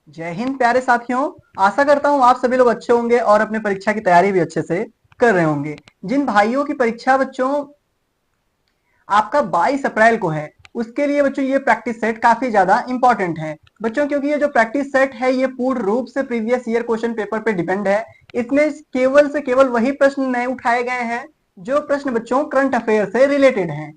जय हिंद प्यारे साथियों। आशा करता हूँ आप सभी लोग अच्छे होंगे और अपने परीक्षा की तैयारी भी अच्छे से कर रहे होंगे। जिन भाइयों की परीक्षा बच्चों आपका 22 अप्रैल को है, उसके लिए बच्चों ये प्रैक्टिस सेट काफी ज्यादा इंपॉर्टेंट है बच्चों, क्योंकि ये जो प्रैक्टिस सेट है ये पूर्ण रूप से प्रीवियस ईयर क्वेश्चन पेपर पे डिपेंड है। इसमें केवल से केवल वही प्रश्न नए उठाए गए हैं जो प्रश्न बच्चों करंट अफेयर से रिलेटेड हैं।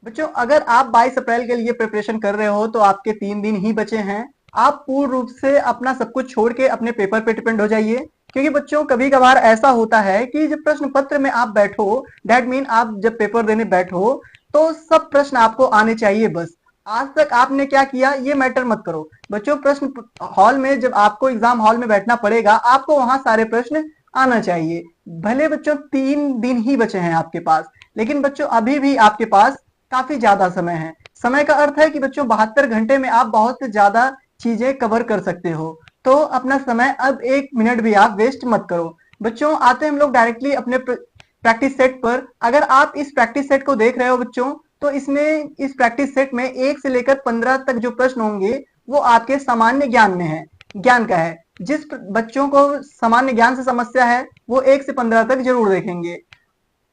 बच्चों अगर आप 22 अप्रैल के लिए प्रिपरेशन कर रहे हो तो आपके 3 दिन ही बचे हैं। आप पूर्ण रूप से अपना सब कुछ छोड़ के अपने पेपर पे डिपेंड हो जाइए, क्योंकि बच्चों कभी कभार ऐसा होता है कि जब प्रश्न पत्र में आप बैठो, दैट मीन आप जब पेपर देने बैठो तो सब प्रश्न आपको आने चाहिए। बस आज तक आपने क्या किया ये मैटर मत करो बच्चों। प्रश्न हॉल में जब आपको एग्जाम हॉल में बैठना पड़ेगा, आपको वहां सारे प्रश्न आना चाहिए। भले बच्चों 3 दिन ही बचे हैं आपके पास, लेकिन बच्चों अभी भी आपके पास काफी ज्यादा समय है। समय का अर्थ है कि बच्चों 72 घंटे में आप बहुत ज्यादा चीजें कवर कर सकते हो। तो अपना समय अब 1 मिनट भी आप वेस्ट मत करो। बच्चों आते हम लोग डायरेक्टली अपने प्रैक्टिस सेट पर। अगर आप इस प्रैक्टिस सेट को देख रहे हो बच्चों, तो इसमें इस प्रैक्टिस सेट में 1 से लेकर 15 तक जो प्रश्न होंगे वो आपके सामान्य ज्ञान में है, ज्ञान का है। जिस बच्चों को सामान्य ज्ञान से समस्या है वो 1 से 15 तक जरूर देखेंगे।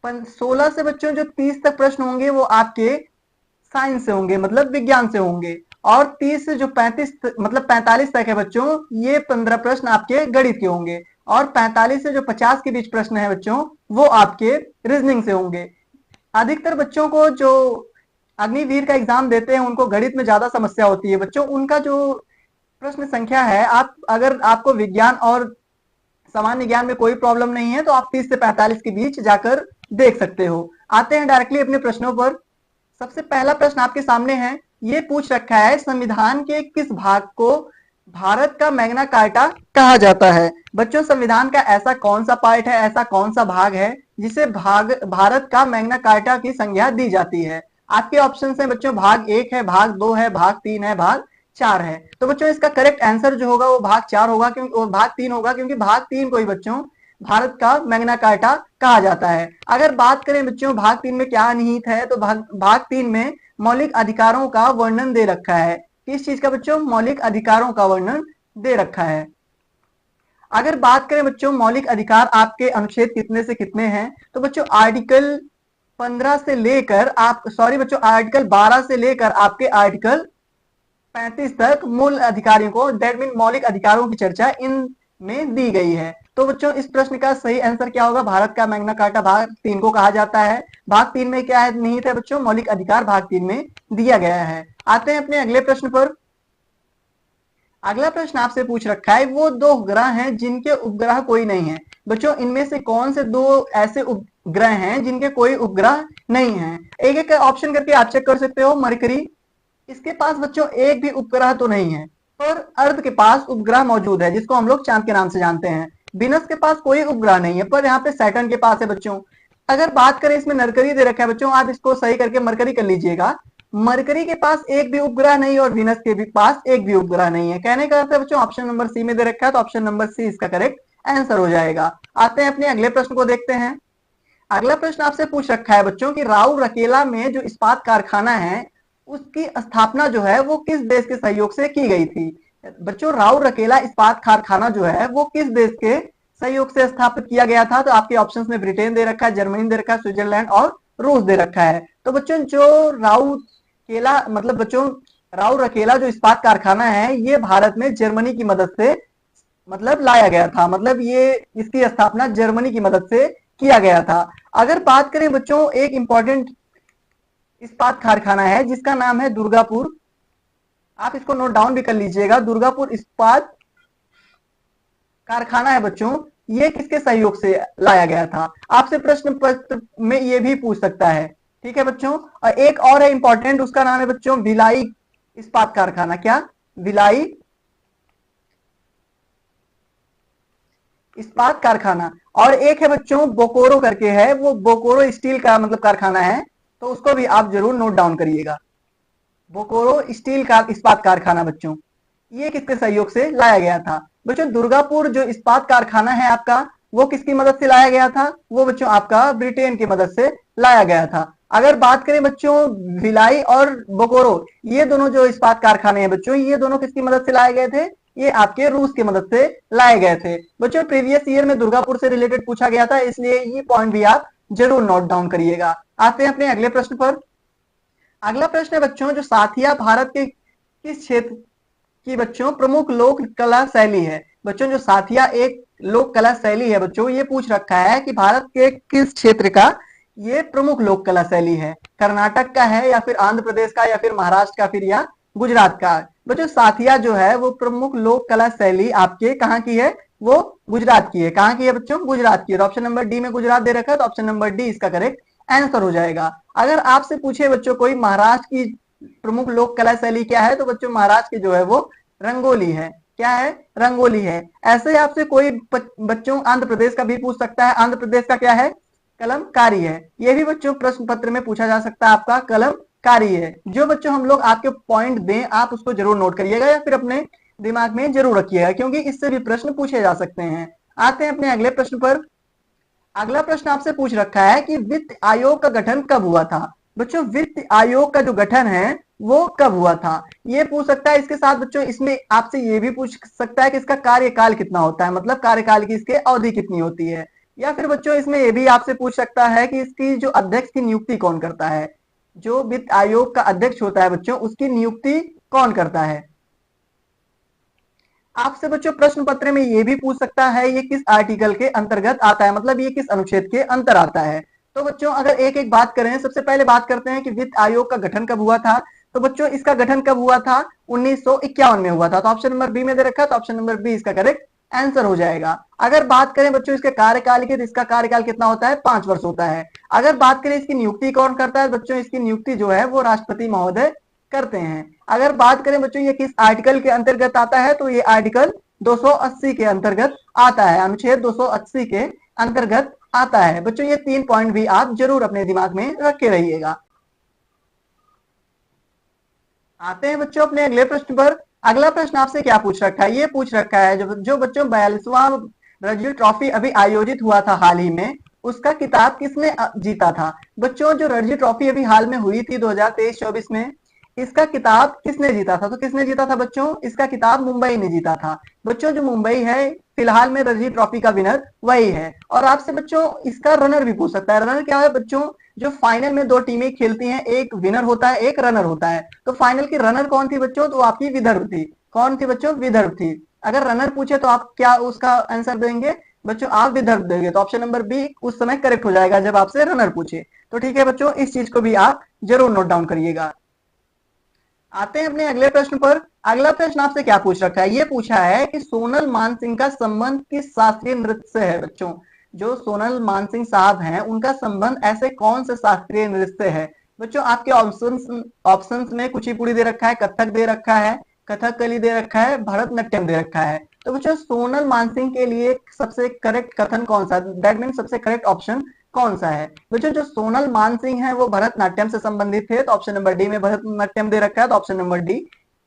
16 से बच्चों जो 30 तक प्रश्न होंगे वो आपके साइंस से होंगे, मतलब विज्ञान से होंगे। और 30 से जो 35 मतलब 45 तक है बच्चों, ये 15 प्रश्न आपके गणित के होंगे। और 45 से जो 50 के बीच प्रश्न है बच्चों, वो आपके रीजनिंग से होंगे। अधिकतर बच्चों को जो अग्निवीर का एग्जाम देते हैं उनको गणित में ज्यादा समस्या होती है बच्चों। उनका जो प्रश्न संख्या है, आप अगर आपको विज्ञान और सामान्य ज्ञान में कोई प्रॉब्लम नहीं है तो आप 30 से 45 के बीच जाकर देख सकते हो। आते हैं डायरेक्टली अपने प्रश्नों पर। सबसे पहला प्रश्न आपके सामने है, ये पूछ रखा है संविधान के किस भाग को भारत का मैग्ना कार्टा कहा जाता है। बच्चों संविधान का ऐसा कौन सा पार्ट है, ऐसा कौन सा भाग है जिसे भारत का मैग्ना कार्टा की संज्ञा दी जाती है। आपके ऑप्शन है बच्चों, भाग 1 है, भाग 2 है, भाग 3 है, भाग 4 है। तो बच्चों इसका करेक्ट आंसर जो होगा वो भाग 4 होगा, क्योंकि भाग 3 होगा, क्योंकि भाग 3 को ही बच्चों भारत का मैग्ना कार्टा कहा जाता है। अगर बात करें बच्चों भाग 3 में क्या निहित है, तो भाग 3 में मौलिक अधिकारों का वर्णन दे रखा है। किस चीज का बच्चों? मौलिक अधिकारों का वर्णन दे रखा है। अगर बात करें बच्चों मौलिक अधिकार आपके अनुच्छेद कितने से कितने हैं, तो बच्चों आर्टिकल 15 से लेकर आर्टिकल 12 से लेकर आपके आर्टिकल 35 तक मूल अधिकारियों को, दैट मीन मौलिक अधिकारों की चर्चा इन में दी गई है। तो बच्चों इस प्रश्न का सही आंसर क्या होगा? भारत का मैग्ना कार्टा भाग 3 को कहा जाता है। भाग 3 में क्या है निहित है बच्चों? मौलिक अधिकार भाग 3 में दिया गया है। आते हैं अपने अगले प्रश्न पर। अगला प्रश्न आपसे पूछ रखा है, वो 2 ग्रह हैं जिनके उपग्रह कोई नहीं है। बच्चों इनमें से कौन से 2 ऐसे उपग्रह हैं जिनके कोई उपग्रह नहीं है? एक एक ऑप्शन करके आप चेक कर सकते हो। मरकरी, इसके पास बच्चों एक भी उपग्रह तो नहीं है, पर अर्थ के पास उपग्रह मौजूद है जिसको हम लोग चांद के नाम से जानते हैं। विनस के पास कोई उपग्रह नहीं है, पर यहाँ पे सैटर्न के पास है बच्चों। अगर बात करें, इसमें नरकरी दे रखा है बच्चों, आप इसको सही करके मरकरी कर लीजिएगा। मरकरी के पास एक भी उपग्रह नहीं और विनस के भी पास एक भी उपग्रह नहीं है। कहने का अर्थ है बच्चों ऑप्शन नंबर सी में दे रखा है, तो ऑप्शन नंबर सी इसका करेक्ट आंसर हो जाएगा। आते हैं अपने अगले प्रश्न को देखते हैं। अगला प्रश्न आपसे पूछ रखा है बच्चों कि राउरकेला में जो इस्पात कारखाना है उसकी स्थापना जो है वो किस देश के सहयोग से की गई थी। बच्चों राउरकेला इस्पात कारखाना जो है वो किस देश के सहयोग से स्थापित किया गया था? तो आपके ऑप्शंस में ब्रिटेन दे रखा है, जर्मनी दे रखा है, स्विट्जरलैंड और रूस दे रखा है। तो बच्चों जो राउरकेला मतलब बच्चों राउरकेला जो इस्पात कारखाना है ये भारत में जर्मनी की मदद से मतलब लाया गया था, मतलब ये इसकी स्थापना जर्मनी की मदद से किया गया था। अगर बात करें बच्चों, एक इंपॉर्टेंट इस्पात कारखाना है जिसका नाम है दुर्गापुर, आप इसको नोट डाउन भी कर लीजिएगा। दुर्गापुर इस्पात कारखाना है बच्चों, ये किसके सहयोग से लाया गया था? आपसे प्रश्न पत्र में ये भी पूछ सकता है, ठीक है बच्चों। और एक और है इंपॉर्टेंट, उसका नाम है बच्चों भिलाई इस्पात कारखाना। क्या? भिलाई इस्पात कारखाना। और एक है बच्चों बोकोरो करके है, वो बोकोरो स्टील का मतलब कारखाना है, तो उसको भी आप जरूर नोट डाउन करिएगा। बोकोरो स्टील का इस्पात कारखाना बच्चों, ये किसके सहयोग से लाया गया था? बच्चों दुर्गापुर जो इस्पात कारखाना है आपका, वो किसकी मदद से लाया गया था? वो बच्चों आपका ब्रिटेन की मदद से लाया गया था। अगर बात करें बच्चों भिलाई और बोकोरो, ये दोनों जो इस्पात कारखाने हैं बच्चों, ये दोनों किसकी मदद से लाए गए थे? ये आपके रूस की मदद से लाए गए थे। बच्चों प्रीवियस ईयर में दुर्गापुर से रिलेटेड पूछा गया था, इसलिए ये पॉइंट भी आप जरूर नोट डाउन करिएगा। आते हैं अपने अगले प्रश्न पर। अगला प्रश्न है बच्चों, जो साथिया भारत के किस क्षेत्र की बच्चों प्रमुख लोक कला शैली है? बच्चों जो साथिया एक लोक कला शैली है बच्चों, ये पूछ रखा है कि भारत के किस क्षेत्र का ये प्रमुख लोक कला शैली है? कर्नाटक का है या फिर आंध्र प्रदेश का या फिर महाराष्ट्र का फिर या गुजरात का? बच्चों साथिया जो है वो प्रमुख लोक कला शैली आपके कहाँ की है? वो गुजरात की है। कहाँ की है बच्चों? गुजरात की है। तो ऑप्शन नंबर डी में गुजरात दे रखा है, तो ऑप्शन नंबर डी इसका करेक्ट आंसर हो जाएगा। अगर आपसे पूछे बच्चों कोई महाराष्ट्र की प्रमुख लोक कला शैली क्या है, तो बच्चों महाराष्ट्र की जो है वो रंगोली है। क्या है? रंगोली है। ऐसे ही आपसे कोई बच्चों आंध्र प्रदेश का भी पूछ सकता है। आंध्र प्रदेश का क्या है? कलमकारी है। ये भी बच्चों प्रश्न पत्र में पूछा जा सकता है, आपका कलमकारी है। जो बच्चों हम लोग आपके पॉइंट दें आप उसको जरूर नोट करिएगा या फिर अपने दिमाग में जरूर रखिएगा, क्योंकि इससे भी प्रश्न पूछे जा सकते हैं। आते हैं अपने अगले प्रश्न पर। अगला प्रश्न आपसे पूछ रखा है कि वित्त आयोग का गठन कब हुआ था? बच्चों वित्त आयोग का जो गठन है वो कब हुआ था, ये पूछ सकता है। इसके साथ बच्चों इसमें आपसे ये भी पूछ सकता है कि इसका कार्यकाल कितना होता है, मतलब कार्यकाल की इसके अवधि कितनी होती है। या फिर बच्चों इसमें ये भी आपसे पूछ सकता है कि इसकी जो अध्यक्ष की नियुक्ति कौन करता है? जो वित्त आयोग का अध्यक्ष होता है बच्चों उसकी नियुक्ति कौन करता है? आपसे बच्चों प्रश्न पत्र में ये भी पूछ सकता है ये किस आर्टिकल के अंतर्गत आता है, मतलब ये किस अनुच्छेद के अंतर आता है। तो बच्चों अगर एक एक बात करें, सबसे पहले बात करते हैं कि वित्त आयोग का गठन कब हुआ था। तो बच्चों इसका गठन कब हुआ था? 1951 में हुआ था। तो ऑप्शन नंबर बी में दे रखा है, तो ऑप्शन नंबर बी इसका करेक्ट आंसर हो जाएगा। अगर बात करें बच्चों इसके कार्यकाल की, तो इसका कार्यकाल कितना होता है? 5 वर्ष होता है। अगर बात करें इसकी नियुक्ति कौन करता है, बच्चों इसकी नियुक्ति जो है वो राष्ट्रपति महोदय करते हैं। अगर बात करें बच्चों ये किस आर्टिकल के अंतर्गत आता है, तो ये आर्टिकल 280 के अंतर्गत आता है, अनुच्छेद 280 के अंतर्गत आता है। बच्चों ये 3 पॉइंट भी आप जरूर अपने दिमाग में रखे रहिएगा। आते हैं बच्चों अपने अगले प्रश्न पर। अगला प्रश्न आपसे क्या पूछ रखा है? ये पूछ रखा है जो बच्चों 42वां रणजी ट्रॉफी अभी आयोजित हुआ था हाल ही में, उसका किताब किसने जीता था? बच्चों जो रणजी ट्रॉफी अभी हाल में हुई थी 2023-24 में, इसका किताब किसने जीता था? तो किसने जीता था बच्चों? इसका किताब मुंबई ने जीता था। बच्चों जो मुंबई है फिलहाल में रणजी ट्रॉफी का विनर वही है। और आपसे बच्चों इसका रनर भी पूछ सकता है। रनर क्या है बच्चों? जो फाइनल में 2 टीमें खेलती हैं, एक विनर होता है एक रनर होता है। तो फाइनल की रनर कौन थी बच्चों? तो आपकी विदर्भ थी। कौन थी बच्चों? विदर्भ थी। अगर रनर पूछे तो आप क्या उसका आंसर देंगे? बच्चों आप विदर्भ देंगे, तो ऑप्शन नंबर बी उस समय करेक्ट हो जाएगा जब आपसे रनर पूछे। तो ठीक है बच्चों, इस चीज को भी आप जरूर नोट डाउन करिएगा। आते हैं अपने अगले प्रश्न पर। अगला प्रश्न आपसे क्या पूछ रखा है? ये पूछा है कि सोनल मानसिंह का संबंध किस शास्त्रीय नृत्य से है? बच्चों जो सोनल मानसिंह साहब हैं उनका संबंध ऐसे कौन से शास्त्रीय नृत्य से है? बच्चों आपके ऑप्शंस में कुचिपुड़ी दे रखा है, कथक दे रखा है, कथकली दे रखा है, भरतनाट्यम दे रखा है। तो बच्चों सोनल मानसिंह के लिए सबसे करेक्ट कथन कौन सा, दैट मीन सबसे करेक्ट ऑप्शन कौन सा है? बच्चों जो सोनल मानसिंह है वो भरतनाट्यम से संबंधित है, तो ऑप्शन नंबर डी में भरतनाट्यम दे रखा है, तो ऑप्शन नंबर डी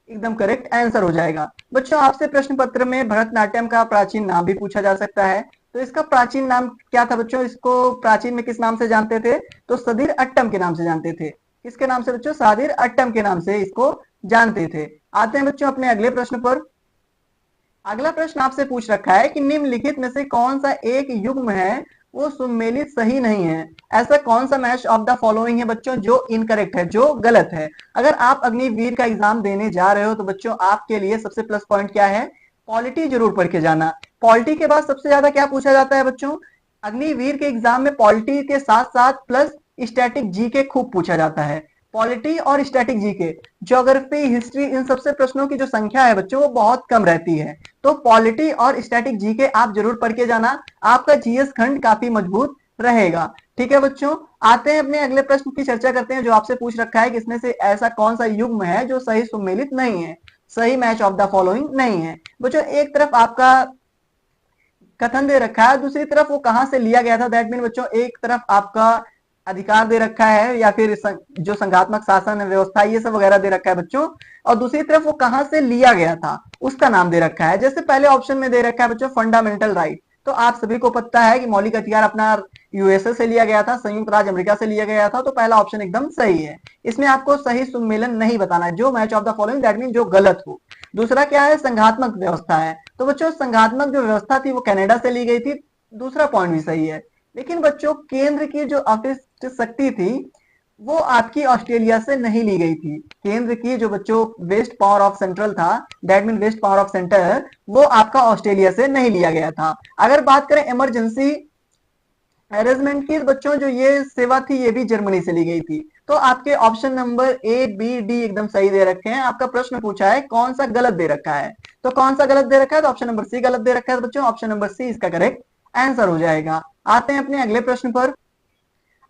एकदम करेक्ट आंसर हो जाएगा। बच्चों आपसे प्रश्न पत्र में भरतनाट्यम का प्राचीन नाम भी पूछा जा सकता है। तो इसका प्राचीन नाम क्या था बच्चों? इसको प्राचीन में किस नाम से जानते थे? तो सदीर अट्टम के नाम से जानते थे। किसके नाम से बच्चों? सदीर अट्टम के नाम से इसको जानते थे। आते हैं बच्चों अपने अगले प्रश्न पर। अगला प्रश्न आपसे पूछ रखा है कि निम्नलिखित में से कौन सा एक युग्म है वो सुमेलित सही नहीं है? ऐसा कौन सा मैच ऑफ द फॉलोइंग है बच्चों जो इनकरेक्ट है, जो गलत है? अगर आप अग्निवीर का एग्जाम देने जा रहे हो तो बच्चों आपके लिए सबसे प्लस पॉइंट क्या है? पॉलिटी जरूर पढ़ के जाना। पॉलिटी के बाद सबसे ज्यादा क्या पूछा जाता है बच्चों? अग्निवीर के एग्जाम में पॉलिटी के साथ साथ प्लस स्टैटिक जीके खूब पूछा जाता है। पॉलिटी और स्टैटिक जीके, ज्योग्राफी, हिस्ट्री, इन सबसे प्रश्नों की जो संख्या है बच्चों वो बहुत कम रहती है। तो पॉलिटी और स्टैटिक जीके आप जरूर पढ़ के जाना, आपका जीएस खंड काफी मजबूत रहेगा। ठीक है बच्चों, आते हैं अपने अगले प्रश्न की चर्चा करते हैं जो आपसे पूछ रखा है कि इसमें से ऐसा कौन सा युग्म है जो सही सुमेलित नहीं है, सही मैच ऑफ द फॉलोइंग नहीं है। बच्चों एक तरफ आपका कथन दे रखा है, दूसरी तरफ वो कहां से लिया गया था, दैट मीन बच्चों एक तरफ आपका अधिकार दे रखा है या फिर जो संघात्मक शासन व्यवस्था ये सब वगैरह दे रखा है बच्चों, और दूसरी तरफ वो कहां से लिया गया था उसका नाम दे रखा है। जैसे पहले ऑप्शन में दे रखा है बच्चों फंडामेंटल राइट, तो आप सभी को पता है कि मौलिक अधिकार अपना यूएसए से लिया गया था, संयुक्त राज्य अमेरिका से लिया गया था, तो पहला ऑप्शन एकदम सही है। इसमें आपको सही सुमेलन नहीं बताना है, जो match of the following that mean जो गलत हो। दूसरा क्या है, संघात्मक व्यवस्था है। तो बच्चों संघात्मक जो व्यवस्था थी वो कनाडा से ली गई थी, दूसरा पॉइंट भी सही है। लेकिन बच्चों केंद्र की जो अपिष्ट शक्ति थी वो आपकी ऑस्ट्रेलिया से नहीं ली गई थी। केंद्र की जो बच्चों वेस्ट पावर ऑफ सेंट्रल था, that mean west power of centre, वो आपका ऑस्ट्रेलिया से नहीं लिया गया था। अगर बात करें इमरजेंसी अरेंजमेंट की, बच्चों जो ये सेवा थी ये भी जर्मनी से ली गई थी। तो आपके option number A B D एकदम सही दे रखे हैं। आपका प्रश्न पूछा है कौन सा गलत दे रखा है, तो कौन सा गलत दे रखा है, तो ऑप्शन नंबर सी गलत दे रखा है। बच्चों ऑप्शन नंबर सी इसका करेक्ट आंसर हो जाएगा। आते हैं अपने अगले प्रश्न पर।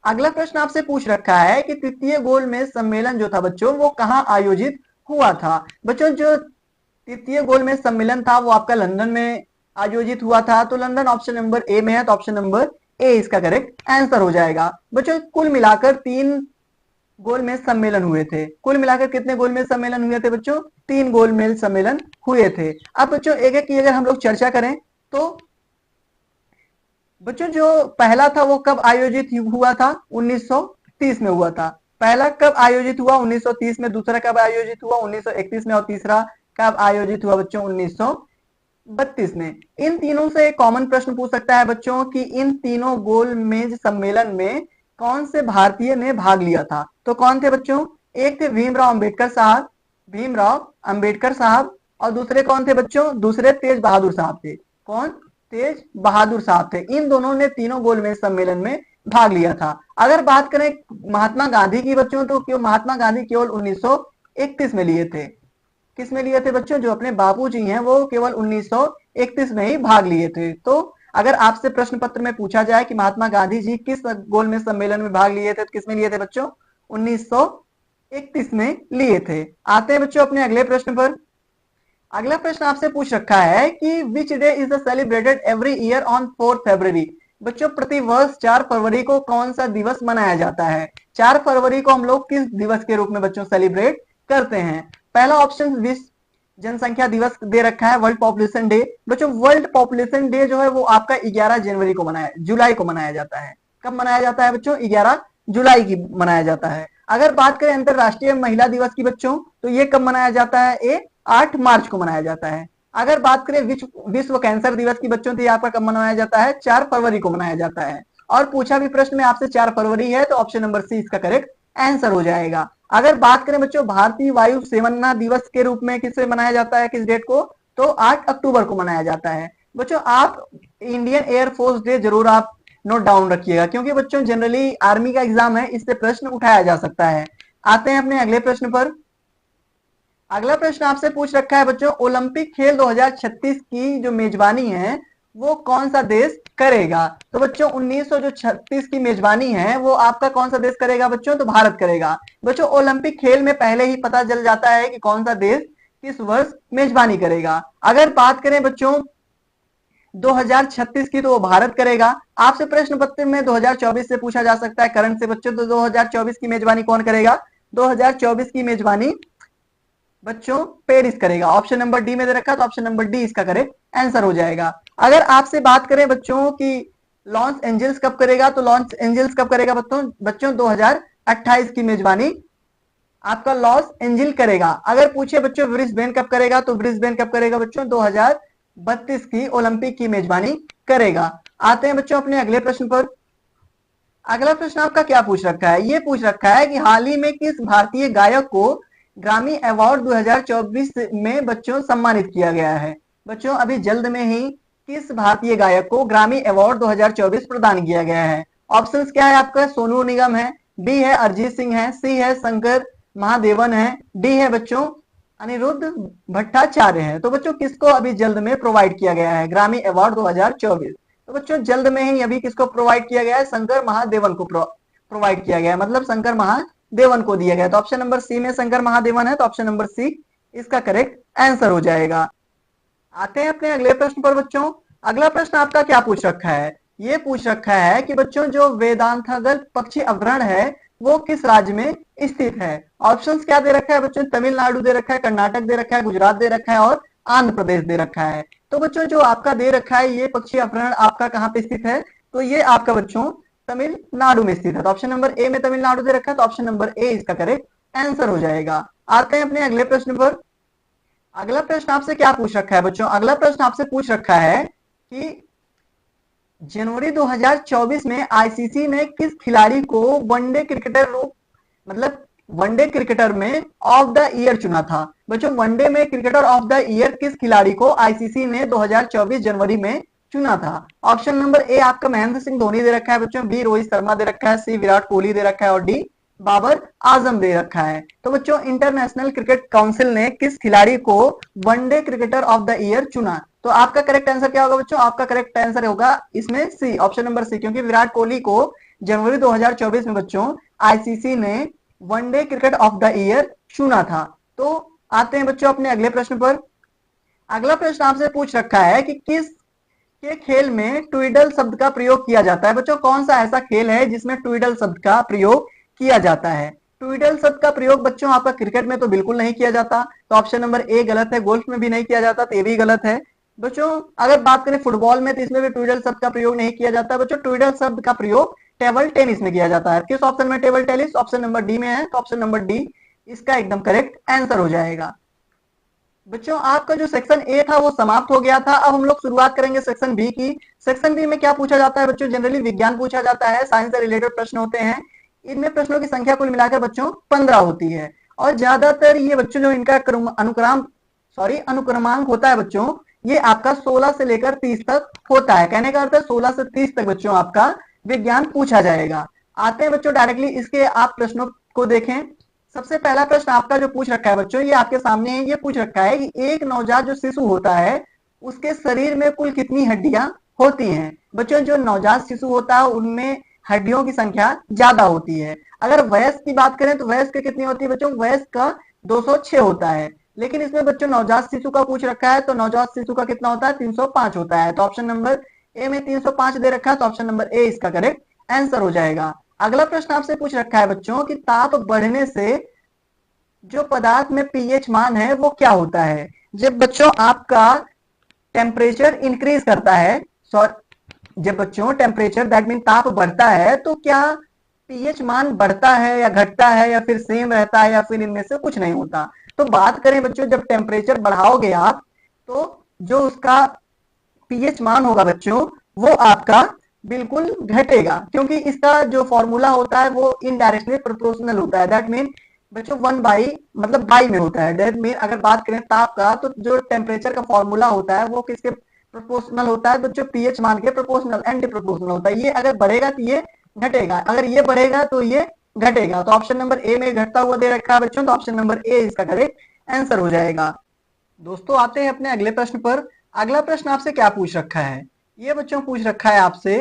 अगला प्रश्न आपसे पूछ रखा है कि तृतीय गोलमेज सम्मेलन जो था बच्चों वो कहाँ आयोजित हुआ था। बच्चों जो तृतीय गोलमेज सम्मेलन था वो आपका लंदन में आयोजित हुआ था। तो लंदन ऑप्शन नंबर ए में है, तो ऑप्शन नंबर ए इसका करेक्ट आंसर हो जाएगा। बच्चों कुल मिलाकर 3 गोलमेज सम्मेलन हुए थे। कुल मिलाकर कितने गोलमेज सम्मेलन हुए थे बच्चों, 3 गोलमेज सम्मेलन हुए थे। अब बच्चों एक एक की अगर हम लोग चर्चा करें तो बच्चों जो पहला था वो कब आयोजित हुआ था, 1930 में हुआ था। पहला कब आयोजित हुआ, 1930 में। दूसरा कब आयोजित हुआ, 1931 में। और तीसरा कब आयोजित हुआ बच्चों, 1932 में। इन तीनों से एक कॉमन प्रश्न पूछ सकता है बच्चों कि इन तीनों गोलमेज सम्मेलन में कौन से भारतीय ने भाग लिया था। तो कौन थे बच्चों, एक थे भीमराव अंबेडकर साहब, भीमराव अंबेडकर साहब, और दूसरे कौन थे बच्चों, दूसरे तेज बहादुर साहब थे। कौन, तेज बहादुर साहब थे। इन दोनों ने तीनों गोलमेज सम्मेलन में भाग लिया था। अगर बात करें महात्मा गांधी की बच्चों, तो क्यों महात्मा गांधी केवल 1931 में लिए थे। किस में लिए थे बच्चों, जो अपने बापूजी हैं वो केवल 1931 में ही भाग लिए थे। तो अगर आपसे प्रश्न पत्र में पूछा जाए कि महात्मा गांधी जी किस गोलमेज सम्मेलन में भाग लिए थे, तो किस में लिए थे बच्चों, 1931 में लिए थे। आते हैं बच्चों अपने अगले प्रश्न पर। अगला प्रश्न आपसे पूछ रखा है कि which day is the celebrated every year on 4 फरवरी। बच्चों प्रति वर्ष 4 फरवरी को कौन सा दिवस मनाया जाता है। 4 फरवरी को हम लोग किस दिवस के रूप में बच्चों सेलिब्रेट करते हैं। पहला ऑप्शन विश्व जनसंख्या दिवस दे रखा है, वर्ल्ड पॉपुलेशन डे। बच्चों वर्ल्ड पॉपुलेशन डे जो है वो आपका 11 जनवरी को जुलाई को मनाया जाता है। कब मनाया जाता है बच्चों, 11 जुलाई की मनाया जाता है। अगर बात करें अंतरराष्ट्रीय महिला दिवस की बच्चों, तो ये कब मनाया जाता है, ये 8 मार्च को मनाया जाता है। अगर बात करें विश्व कैंसर दिवस की बच्चों, तो ये आपका कब मनाया जाता है, 4 फरवरी को मनाया जाता है। और पूछा भी प्रश्न में आपसे 4 फरवरी है, तो ऑप्शन नंबर सी इसका करेक्ट आंसर हो जाएगा। अगर बात करें बच्चों भारतीय वायु सेना दिवस के रूप में किससे मनाया जाता है, किस डेट को, तो 8 अक्टूबर को मनाया जाता है। बच्चों आप इंडियन एयरफोर्स डे जरूर आप नोट डाउन रखिएगा, क्योंकि बच्चों जनरली आर्मी का एग्जाम है, इससे प्रश्न उठाया जा सकता है। आते हैं अपने अगले प्रश्न पर। अगला प्रश्न आपसे पूछ रखा है बच्चों ओलंपिक खेल 2036 की जो मेजबानी है वो कौन सा देश करेगा। तो बच्चों 1936 की मेजबानी है वो आपका कौन सा देश करेगा बच्चों, तो भारत करेगा। बच्चों ओलंपिक खेल में पहले ही पता चल जाता है कि कौन सा देश किस वर्ष मेजबानी करेगा। अगर बात करें बच्चों 2036 की, तो वो भारत करेगा। आपसे प्रश्न पत्र में 2024 से पूछा जा सकता है करंट से बच्चों, तो 2024 की मेजबानी कौन करेगा, 2024 की मेजबानी बच्चों पेरिस करेगा। ऑप्शन नंबर डी में दे रखा है, तो ऑप्शन नंबर डी इसका करेक्ट आंसर हो जाएगा। अगर आपसे बात करें बच्चों की लॉस एंजल्स कब करेगा, तो लॉस एंजल्स कब करेगा बच्चों 2028 की मेजबानी आपका लॉस एंजिल करेगा। अगर पूछे बच्चों ब्रिस्बेन कब करेगा, तो ब्रिस्बेन कब करेगा बच्चों 2032 की ओलंपिक की मेजबानी करेगा। आते हैं बच्चों अपने अगले प्रश्न पर। अगला प्रश्न आपका क्या पूछ रखा है, ये पूछ रखा है कि हाल ही में किस भारतीय गायक को ग्रामी अवार्ड 2024 में बच्चों सम्मानित किया गया है। बच्चों अभी जल्द में ही किस भारतीय गायक को ग्रामी अवार्ड 2024 प्रदान किया गया है। ऑप्शंस क्या है आपका, सोनू निगम है, बी है अरिजीत सिंह है, सी है शंकर महादेवन है, डी है बच्चों अनिरुद्ध भट्टाचार्य है। तो बच्चों किसको अभी जल्द में प्रोवाइड किया गया है ग्रामी अवार्ड 2024, तो बच्चों जल्द में ही अभी किसको प्रोवाइड किया गया है, शंकर महादेवन को प्रोवाइड किया गया है, मतलब शंकर महादेवन को दिया गया। तो ऑप्शन नंबर सी में शंकर महादेवन है, तो ऑप्शन नंबर सी इसका करेक्ट आंसर हो जाएगा। आते हैं अपने अगले प्रश्न पर बच्चों। अगला प्रश्न आपका क्या पूछ रखा है, ये पूछ रखा है कि बच्चों जो वेदांतगल पक्षी अभ्यारण्य है वो किस राज्य में स्थित है। ऑप्शंस क्या दे रखा है बच्चों, तमिलनाडु दे रखा है, कर्नाटक दे रखा है, गुजरात दे रखा है और आंध्र प्रदेश दे रखा है। तो बच्चों जो आपका दे रखा है ये पक्षी अभ्यारण्य आपका कहाँ पे स्थित है, तो ये आपका बच्चों तमिलनाडु में स्थित है। तो ऑप्शन नंबर ए में तमिलनाडु दे रखा है, तो ऑप्शन नंबर ए इसका करेक्ट आंसर हो जाएगा। आते हैं अपने अगले प्रश्न पर। अगला प्रश्न आपसे क्या पूछ रखा है बच्चों? अगला प्रश्न आपसे पूछ रखा है कि जनवरी 2024 में आईसीसी ने किस खिलाड़ी को वनडे क्रिकेटर रूप मतलब वनडे क्रिकेटर में ऑफ द ईयर चुना था? बच्चों वनडे में क्रिकेटर ऑफ द ईयर किस खिलाड़ी को आईसीसी ने 2024 जनवरी में चुना था? ऑप्शन नंबर ए आपका महेंद्र सिंह धोनी दे रखा है बच्चों, बी रोहित शर्मा दे रखा है, सी विराट कोहली दे रखा है और डी बाबर आजम दे रखा है। तो बच्चों इंटरनेशनल क्रिकेट काउंसिल ने किस खिलाड़ी को one day cricketer of the year चुना? तो आपका करेक्ट आंसर क्या होगा बच्चों? आपका करेक्ट आंसर होगा इसमें सी, ऑप्शन नंबर सी, क्योंकि विराट कोहली को जनवरी 2024 में बच्चों आईसीसी ने one day cricket of the year चुना था। तो आते हैं बच्चों अपने अगले प्रश्न पर। अगला प्रश्न आपसे पूछ रखा है कि किस के खेल में ट्विडल शब्द का प्रयोग किया जाता है? बच्चों कौन सा ऐसा खेल है जिसमें ट्विडल शब्द का प्रयोग किया जाता है? ट्विडल शब्द का प्रयोग बच्चों आपका क्रिकेट में तो बिल्कुल नहीं किया जाता, तो ऑप्शन नंबर ए गलत है। गोल्फ में भी नहीं किया जाता, तो ये भी गलत है। बच्चों अगर बात करें फुटबॉल में तो इसमें भी ट्विडल शब्द का प्रयोग नहीं किया जाता। बच्चों ट्विडल शब्द का प्रयोग टेबल टेनिस में किया जाता है। किस ऑप्शन में table tennis? Option number D में है, तो ऑप्शन नंबर डी इसका एकदम करेक्ट आंसर हो जाएगा। बच्चों आपका जो सेक्शन ए था वो समाप्त हो गया था। अब हम लोग शुरुआत करेंगे सेक्शन बी की। सेक्शन बी में क्या पूछा जाता है बच्चों? जनरली विज्ञान पूछा जाता है, साइंस से रिलेटेड प्रश्न होते हैं। इनमें प्रश्नों की संख्या कुल मिलाकर बच्चों 15 होती है और ज्यादातर ये बच्चों जो इनका अनुक्रमांक होता है बच्चों, ये आपका 16 से लेकर 30 तक होता है। कहने का अर्थ है 16 से 30 तक बच्चों आपका विज्ञान पूछा जाएगा। आते हैं बच्चों डायरेक्टली इसके आप प्रश्नों को देखें। सबसे पहला प्रश्न आपका जो पूछ रखा है बच्चों, ये आपके सामने है। ये पूछ रखा है कि एक नवजात जो शिशु होता है उसके शरीर में कुल कितनी हड्डियां होती हैं? बच्चों जो नवजात शिशु होता है उनमें हड्डियों की संख्या ज्यादा होती है। अगर वयस्क की बात करें तो वयस्क कितनी होती है बच्चों? वयस्क का 206 होता है। लेकिन इसमें बच्चों नवजात शिशु का पूछ रखा है, तो नवजात शिशु का कितना होता है? 305 होता है। तो ऑप्शन नंबर ए में 305 दे रखा है, तो ऑप्शन नंबर ए इसका करेक्ट आंसर हो जाएगा। अगला प्रश्न आपसे पूछ रखा है बच्चों कि ताप बढ़ने से जो पदार्थ में पीएच मान है वो क्या होता है? जब बच्चों आपका टेम्परेचर इंक्रीज करता है, जब बच्चों टेम्परेचर दैट मीन ताप बढ़ता है, तो क्या पीएच मान बढ़ता है या घटता है या फिर सेम रहता है या फिर इनमें से कुछ नहीं होता? तो बात करें बच्चों जब टेम्परेचर बढ़ाओगे आप, तो जो उसका पीएच मान होगा बच्चों वो आपका बिल्कुल घटेगा, क्योंकि इसका जो फॉर्मूला होता है वो इनडायरेक्टली प्रोपोर्शनल होता है। दैट मीन बच्चों 1 मतलब बाई में होता है। दैट मीन अगर बात करें ताप का, तो जो टेम्परेचर का फॉर्मूला होता है वो किसके प्रोपोर्शनल होता है बच्चों? पीएच मान के प्रोपोर्शनल, एंटी प्रोपोर्शनल होता है। ये अगर बढ़ेगा तो ये घटेगा, अगर ये बढ़ेगा तो ये घटेगा। तो ऑप्शन नंबर ए में घटता हुआ दे रखा है बच्चों, तो ऑप्शन नंबर ए इसका करेक्ट आंसर हो जाएगा। दोस्तों आते हैं अपने अगले प्रश्न पर। अगला प्रश्न आपसे क्या पूछ रखा है? ये बच्चों पूछ रखा है आपसे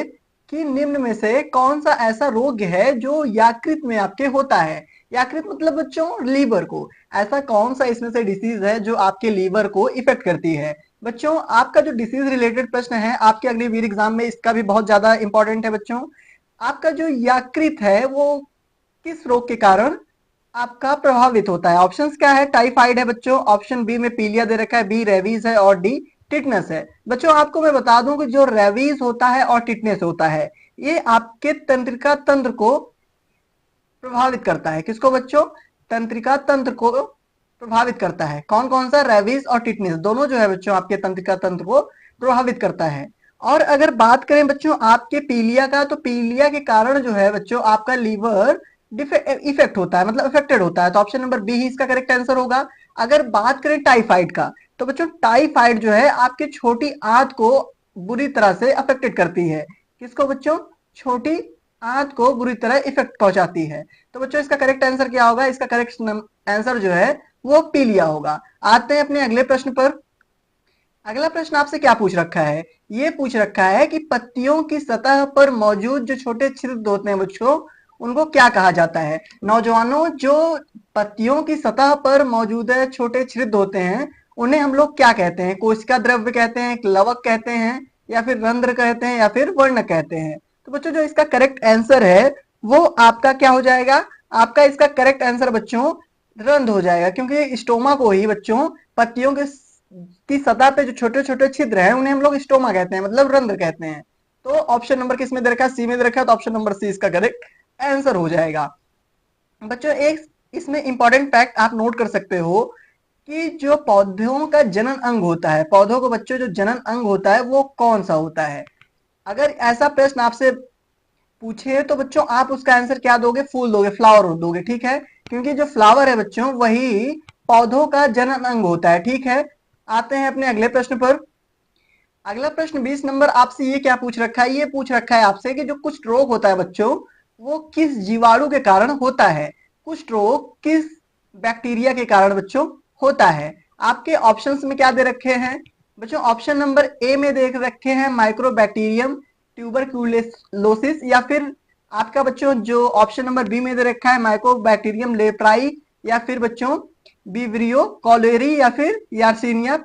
कि निम्न में से कौन सा ऐसा रोग है जो यकृत में आपके होता है? यकृत मतलब बच्चों लीवर को। ऐसा कौन सा इसमें से डिसीज है जो आपके लीवर को इफेक्ट करती है? बच्चों आपका जो डिसीज रिलेटेड प्रश्न है आपके अग्निवीर एग्जाम में इसका भी बहुत ज्यादा इंपॉर्टेंट है बच्चों। आपका जो यकृत है वो किस रोग के कारण आपका प्रभावित होता है? ऑप्शंस क्या है? टाइफाइड है बच्चों, ऑप्शन बी में पीलिया दे रखा है, बी रेवीज है और डी टिटनेस है। बच्चों आपको मैं बता दूं कि जो रेवीज होता है और टिटनेस होता है ये आपके तंत्रिका तंत्र को प्रभावित करता है। किसको बच्चों? तंत्रिका तंत्र को प्रभावित करता है। कौन कौन सा? रेवीज और टिटनेस दोनों जो है बच्चों आपके तंत्रिका तंत्र को प्रभावित करता है। और अगर बात करें बच्चों आपके पीलिया का, तो पीलिया के कारण जो है बच्चों आपका लीवर इफेक्ट होता है, मतलब अफेक्टेड होता है। तो ऑप्शन नंबर बी ही इसका करेक्ट आंसर होगा। अगर बात करें टाइफाइड का, तो बच्चों टाइफाइड जो है आपकी छोटी आंत को बुरी तरह से अफेक्टेड करती है। किसको बच्चों? छोटी आंत को बुरी तरह इफेक्ट पहुंचाती है। तो बच्चों इसका करेक्ट आंसर क्या होगा? इसका करेक्ट आंसर जो है वो पीलिया होगा। आते हैं अपने अगले प्रश्न पर। अगला प्रश्न आपसे क्या पूछ रखा है? ये पूछ रखा है कि पत्तियों की सतह पर मौजूद जो छोटे छिद्र होते हैं बच्चों उनको क्या कहा जाता है? नौजवानों जो पत्तियों की सतह पर मौजूद है छोटे छिद्र होते हैं उन्हें हम लोग क्या कहते हैं? कोशिका द्रव्य कहते हैं, लवक कहते हैं या फिर रंध्र कहते हैं या फिर वर्ण कहते हैं? तो बच्चों जो इसका करेक्ट आंसर है वो आपका क्या हो जाएगा? आपका इसका करेक्ट आंसर बच्चों रंध्र हो जाएगा, क्योंकि स्टोमा को ही बच्चों पत्तियों के की सतह पे जो छोटे छोटे छिद्र हैं उन्हें हम लोग स्टोमा कहते हैं, मतलब रंध्र कहते हैं। तो ऑप्शन नंबर किस में दे रखा है? सी में दे रखा है, तो ऑप्शन नंबर सी इसका करेक्ट आंसर हो जाएगा। बच्चों एक इसमें इंपॉर्टेंट फैक्ट आप नोट कर सकते हो कि जो पौधों का जनन अंग होता है, पौधों को बच्चों जो जनन अंग होता है वो कौन सा होता है। अगर ऐसा प्रश्न आपसे पूछे तो बच्चों आप उसका आंसर क्या दोगे, फूल दोगे, फ्लावर दोगे, ठीक है, क्योंकि जो फ्लावर है बच्चों वही पौधों का जनन अंग होता है, ठीक है। आते हैं अपने अगले प्रश्न पर। अगला प्रश्न 20 नंबर आपसे ये क्या पूछ रखा है, ये पूछ रखा है आपसे कि जो कुष्ठ रोग होता है बच्चों वो किस जीवाणु के कारण होता है। कुष्ठ रोग किस बैक्टीरिया के कारण बच्चों होता है। आपके ऑप्शंस में क्या दे रखे हैं बच्चों, ऑप्शन नंबर ए में देख रखे हैं माइक्रोबैक्टीरियम ट्यूबरक्यूलोसिस, या फिर आपका बच्चों जो ऑप्शन नंबर बी में दे रखा है माइक्रोबैक्टीरियम लेप्राई, या फिर बच्चों विब्रियो कॉलेरी, या फिर यार्सिनिया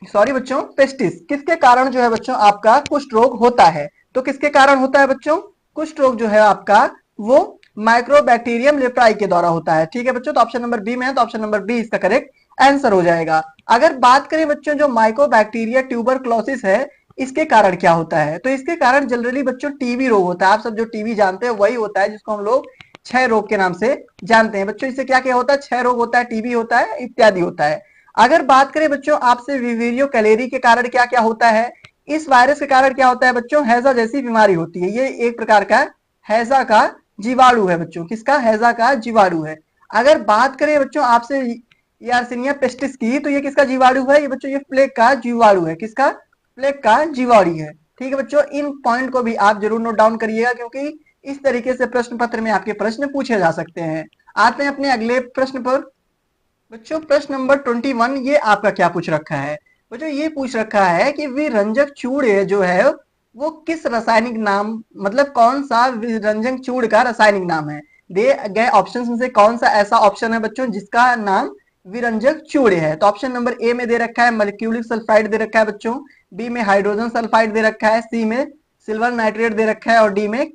सॉरी बच्चों पेस्टिस। किसके कारण जो है बच्चों आपका कुष्ठ रोग होता है, तो किसके कारण होता है बच्चों कुष्ठ रोग जो है आपका वो माइक्रोबैक्टीरियम लेप्राई के द्वारा होता है, ठीक है बच्चों। तो ऑप्शन नंबर बी में है, तो ऑप्शन नंबर बी इसका करेक्ट आंसर हो जाएगा। अगर बात करें बच्चों जो माइक्रोबैक्टीरिया ट्यूबरक्लोसिस है इसके कारण क्या होता है, तो इसके कारण जनरली बच्चों टीबी रोग होता है। आप सब जो टीबी जानते हैं वही होता है जिसको हम लोग क्षय रोग के नाम से जानते हैं बच्चों। इससे क्या क्या होता है, क्षय रोग होता है, टीबी होता है, इत्यादि होता है। अगर बात करें बच्चों आपसे विवेरियो कैलेरी के कारण क्या क्या होता है, इस वायरस के कारण क्या होता है बच्चों, हैजा जैसी बीमारी होती है। ये एक प्रकार का हैजा का जीवाणु है बच्चों, किसका, हैजा का जीवाणु है। अगर बात करें बच्चों आपसे यार्सिनिया पेस्टिस की, तो ये किसका जीवाणु है, ये बच्चों ये प्लेग का जीवाणु है, किसका, प्लेग का जीवाणु है, ठीक है बच्चों। इन पॉइंट को भी आप जरूर नोट डाउन करिएगा क्योंकि इस तरीके से प्रश्न पत्र में आपके प्रश्न पूछे जा सकते हैं। आते हैं अपने अगले प्रश्न पर। बच्चों प्रश्न नंबर 21 ये आपका क्या पूछ रखा है बच्चों, ये पूछ रखा है कि विरंजक चूड़ जो है वो किस रासायनिक नाम, मतलब कौन सा विरंजक चूड़ का रासायनिक नाम है। दिए गए ऑप्शंस में से कौन सा ऐसा ऑप्शन है बच्चों जिसका नाम विरंजक चूड़ है। तो ऑप्शन नंबर ए में दे रखा है मर्क्यूरिक सल्फाइड दे रखा है बच्चों, बी में हाइड्रोजन सल्फाइड दे रखा है, सी में सिल्वर नाइट्रेट दे रखा है, और डी में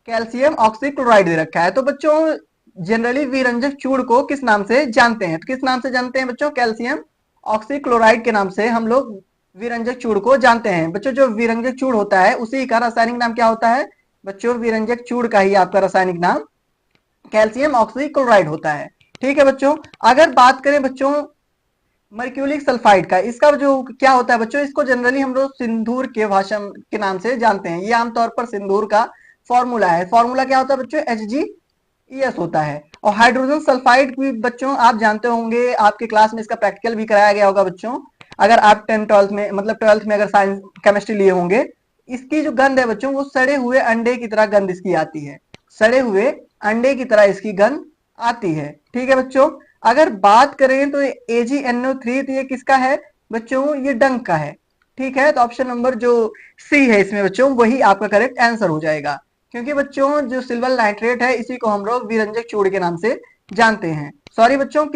कैल्शियम ऑक्सीक्लोराइड दे रखा है। तो बच्चों जनरली विरंजक चूड़ को किस नाम से जानते हैं, तो किस नाम से जानते हैं बच्चों, कैल्शियम ऑक्सीक्लोराइड के नाम से हम लोग विरंजक चूड़ को जानते हैं बच्चों। जो विरंजक चूड़ होता है उसी का रासायनिक नाम क्या होता है बच्चों, विरंजक चूड़ का ही आपका रासायनिक नाम कैल्शियम ऑक्सीक्लोराइड होता है, ठीक है बच्चों। अगर बात करें बच्चों मर्क्यूरिक सल्फाइड का, इसका जो क्या होता है बच्चों, इसको जनरली हम लोग सिंदूर के भाषा के नाम से जानते हैं। ये आमतौर पर सिंदूर का फॉर्मूला है। फॉर्मूला क्या होता है बच्चों, HgES होता है। और हाइड्रोजन सल्फाइड भी बच्चों आप जानते होंगे, आपके क्लास में इसका प्रैक्टिकल भी कराया गया होगा बच्चों। अगर आप 10th 12th में, मतलब 12th में अगर साइंस केमिस्ट्री लिए होंगे, इसकी जो गंध है बच्चों वो सड़े हुए अंडे की तरह गंध इसकी आती है, सड़े हुए अंडे की तरह इसकी गंध आती है, ठीक है बच्चों। अगर बात करें तो AgNO3 तो ये किसका है बच्चों, ये डंक का है, ठीक है। तो ऑप्शन नंबर जो सी है इसमें बच्चों वही आपका करेक्ट आंसर हो जाएगा, क्योंकि बच्चों जो सिल्वर नाइट्रेट है इसी को हम लोग विरंजक चूड़ के नाम से जानते हैं। सॉरी बच्चों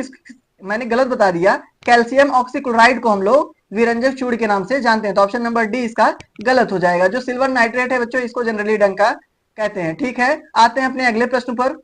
मैंने गलत बता दिया, कैल्शियम ऑक्सीक्लोराइड को हम लोग विरंजक चूड़ के नाम से जानते हैं। तो ऑप्शन नंबर डी इसका गलत हो जाएगा। जो सिल्वर नाइट्रेट है बच्चों इसको जनरली डंका कहते हैं, ठीक है। आते हैं अपने अगले प्रश्न पर।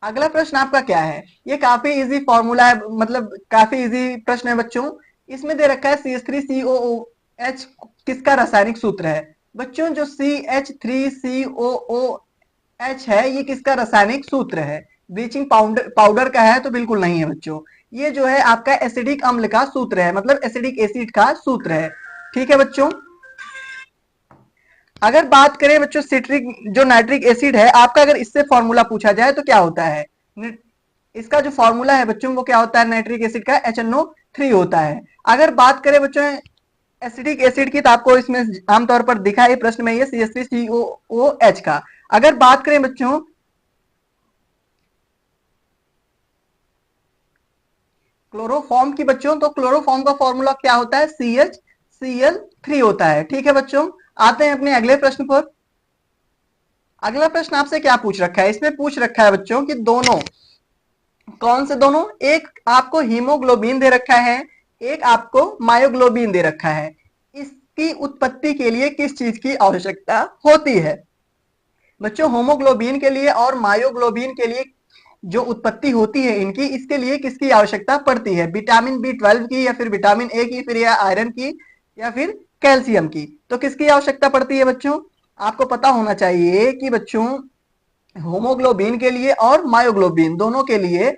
अगला प्रश्न आपका क्या है, ये काफी इजी फॉर्मूला है, मतलब काफी इजी प्रश्न है बच्चों। इसमें दे रखा है CH3COOH किसका रासायनिक सूत्र है बच्चों। जो CH3COOH है ये किसका रासायनिक सूत्र है, ब्लीचिंग पाउडर का है तो बिल्कुल नहीं है बच्चों। ये जो है आपका एसिडिक अम्ल का सूत्र है, मतलब एसिडिक एसिड का सूत्र है, ठीक है बच्चों। अगर बात करें बच्चों सिट्रिक जो नाइट्रिक एसिड है आपका, अगर इससे फॉर्मूला पूछा जाए तो क्या होता है, इसका जो फॉर्मूला है बच्चों वो क्या होता है, नाइट्रिक एसिड का HNO3 होता है। अगर बात करें बच्चों एसिडिक एसिड की, तो आपको इसमें आमतौर पर दिखा है प्रश्न में ये CH3COOH का। अगर बात करें बच्चों क्लोरोफॉर्म की बच्चों, तो क्लोरोफॉर्म का फॉर्मूला क्या होता है, CHCl3 होता है, ठीक है बच्चों। आते हैं अपने अगले प्रश्न पर। अगला प्रश्न आपसे क्या पूछ रखा है, इसमें पूछ रखा है बच्चों कि दोनों, कौन से दोनों, एक आपको हीमोग्लोबिन दे रखा है, एक आपको मायोग्लोबिन दे रखा है। इसकी उत्पत्ति के लिए किस चीज की आवश्यकता होती है बच्चों। होमोग्लोबिन के लिए और मायोग्लोबिन के लिए जो उत्पत्ति होती है इनकी, इसके लिए किसकी आवश्यकता पड़ती है, विटामिन B12 की, या फिर विटामिन A की, फिर या आयरन की, या फिर कैल्शियम की। तो किसकी आवश्यकता पड़ती है बच्चों, आपको पता होना चाहिए कि बच्चों होमोग्लोबिन के लिए और मायोग्लोबिन दोनों के लिए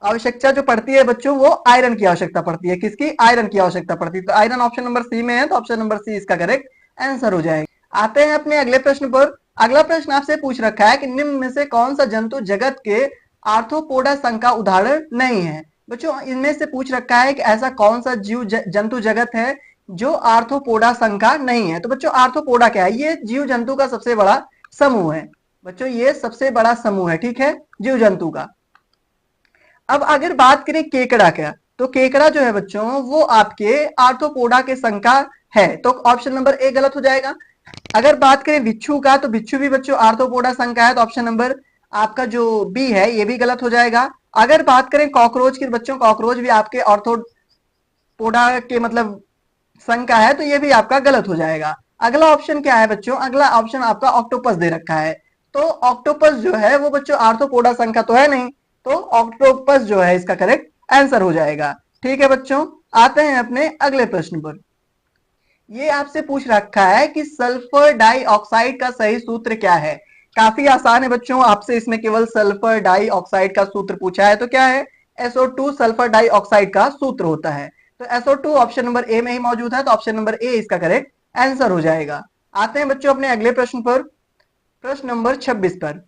आवश्यकता जो पड़ती है बच्चों वो आयरन की आवश्यकता पड़ती है। किसकी? आयरन की आवश्यकता पड़ती है। तो आयरन ऑप्शन नंबर सी में है, तो ऑप्शन नंबर सी इसका करेक्ट आंसर हो जाएगा। आते हैं अपने अगले प्रश्न पर। अगला प्रश्न आपसे पूछ रखा है कि निम्न में से कौन सा जंतु जगत के आर्थ्रोपोडा संघ का उदाहरण नहीं है। बच्चों इनमें से पूछ रखा है कि ऐसा कौन सा जीव जंतु जगत है जो आर्थ्रोपोडा संघ का नहीं है। तो बच्चों आर्थ्रोपोडा क्या है? ये जीव जंतु का सबसे बड़ा समूह है बच्चों, ये सबसे बड़ा समूह है, ठीक है, जीव जंतु का। अब अगर बात करें केकड़ा का, तो केकड़ा जो है बच्चों वो आपके आर्थ्रोपोडा के संघ का है, तो ऑप्शन नंबर ए गलत हो जाएगा। अगर बात करें बिच्छू का, तो बिच्छू भी बच्चों आर्थ्रोपोडा संघ का है, तो ऑप्शन नंबर आपका जो बी है ये भी गलत हो जाएगा। अगर बात करें कॉकरोच की, बच्चों कॉकरोच भी आपके आर्थ्रोपोडा के मतलब संघ का है, तो ये भी आपका गलत हो जाएगा। अगला ऑप्शन क्या है बच्चों? अगला ऑप्शन आपका ऑक्टोपस दे रखा है, तो ऑक्टोपस जो है वो बच्चों आर्थ्रोपोडा संघ का तो है नहीं, तो ऑक्टोपस जो है इसका करेक्ट आंसर हो जाएगा। ठीक है बच्चों, आते हैं अपने अगले प्रश्न पर। ये आपसे पूछ रखा है कि सल्फर डाइऑक्साइड का सही सूत्र क्या है। काफी आसान है बच्चों, आपसे इसमें केवल सल्फर डाइऑक्साइड का सूत्र पूछा है, तो क्या है? SO2 सल्फर डाइऑक्साइड का सूत्र होता है। तो SO2 ऑप्शन नंबर ए में ही मौजूद है, तो ऑप्शन नंबर ए इसका करेक्ट आंसर हो जाएगा। आते हैं बच्चों अपने अगले प्रश्न पर, प्रश्न नंबर 26 पर।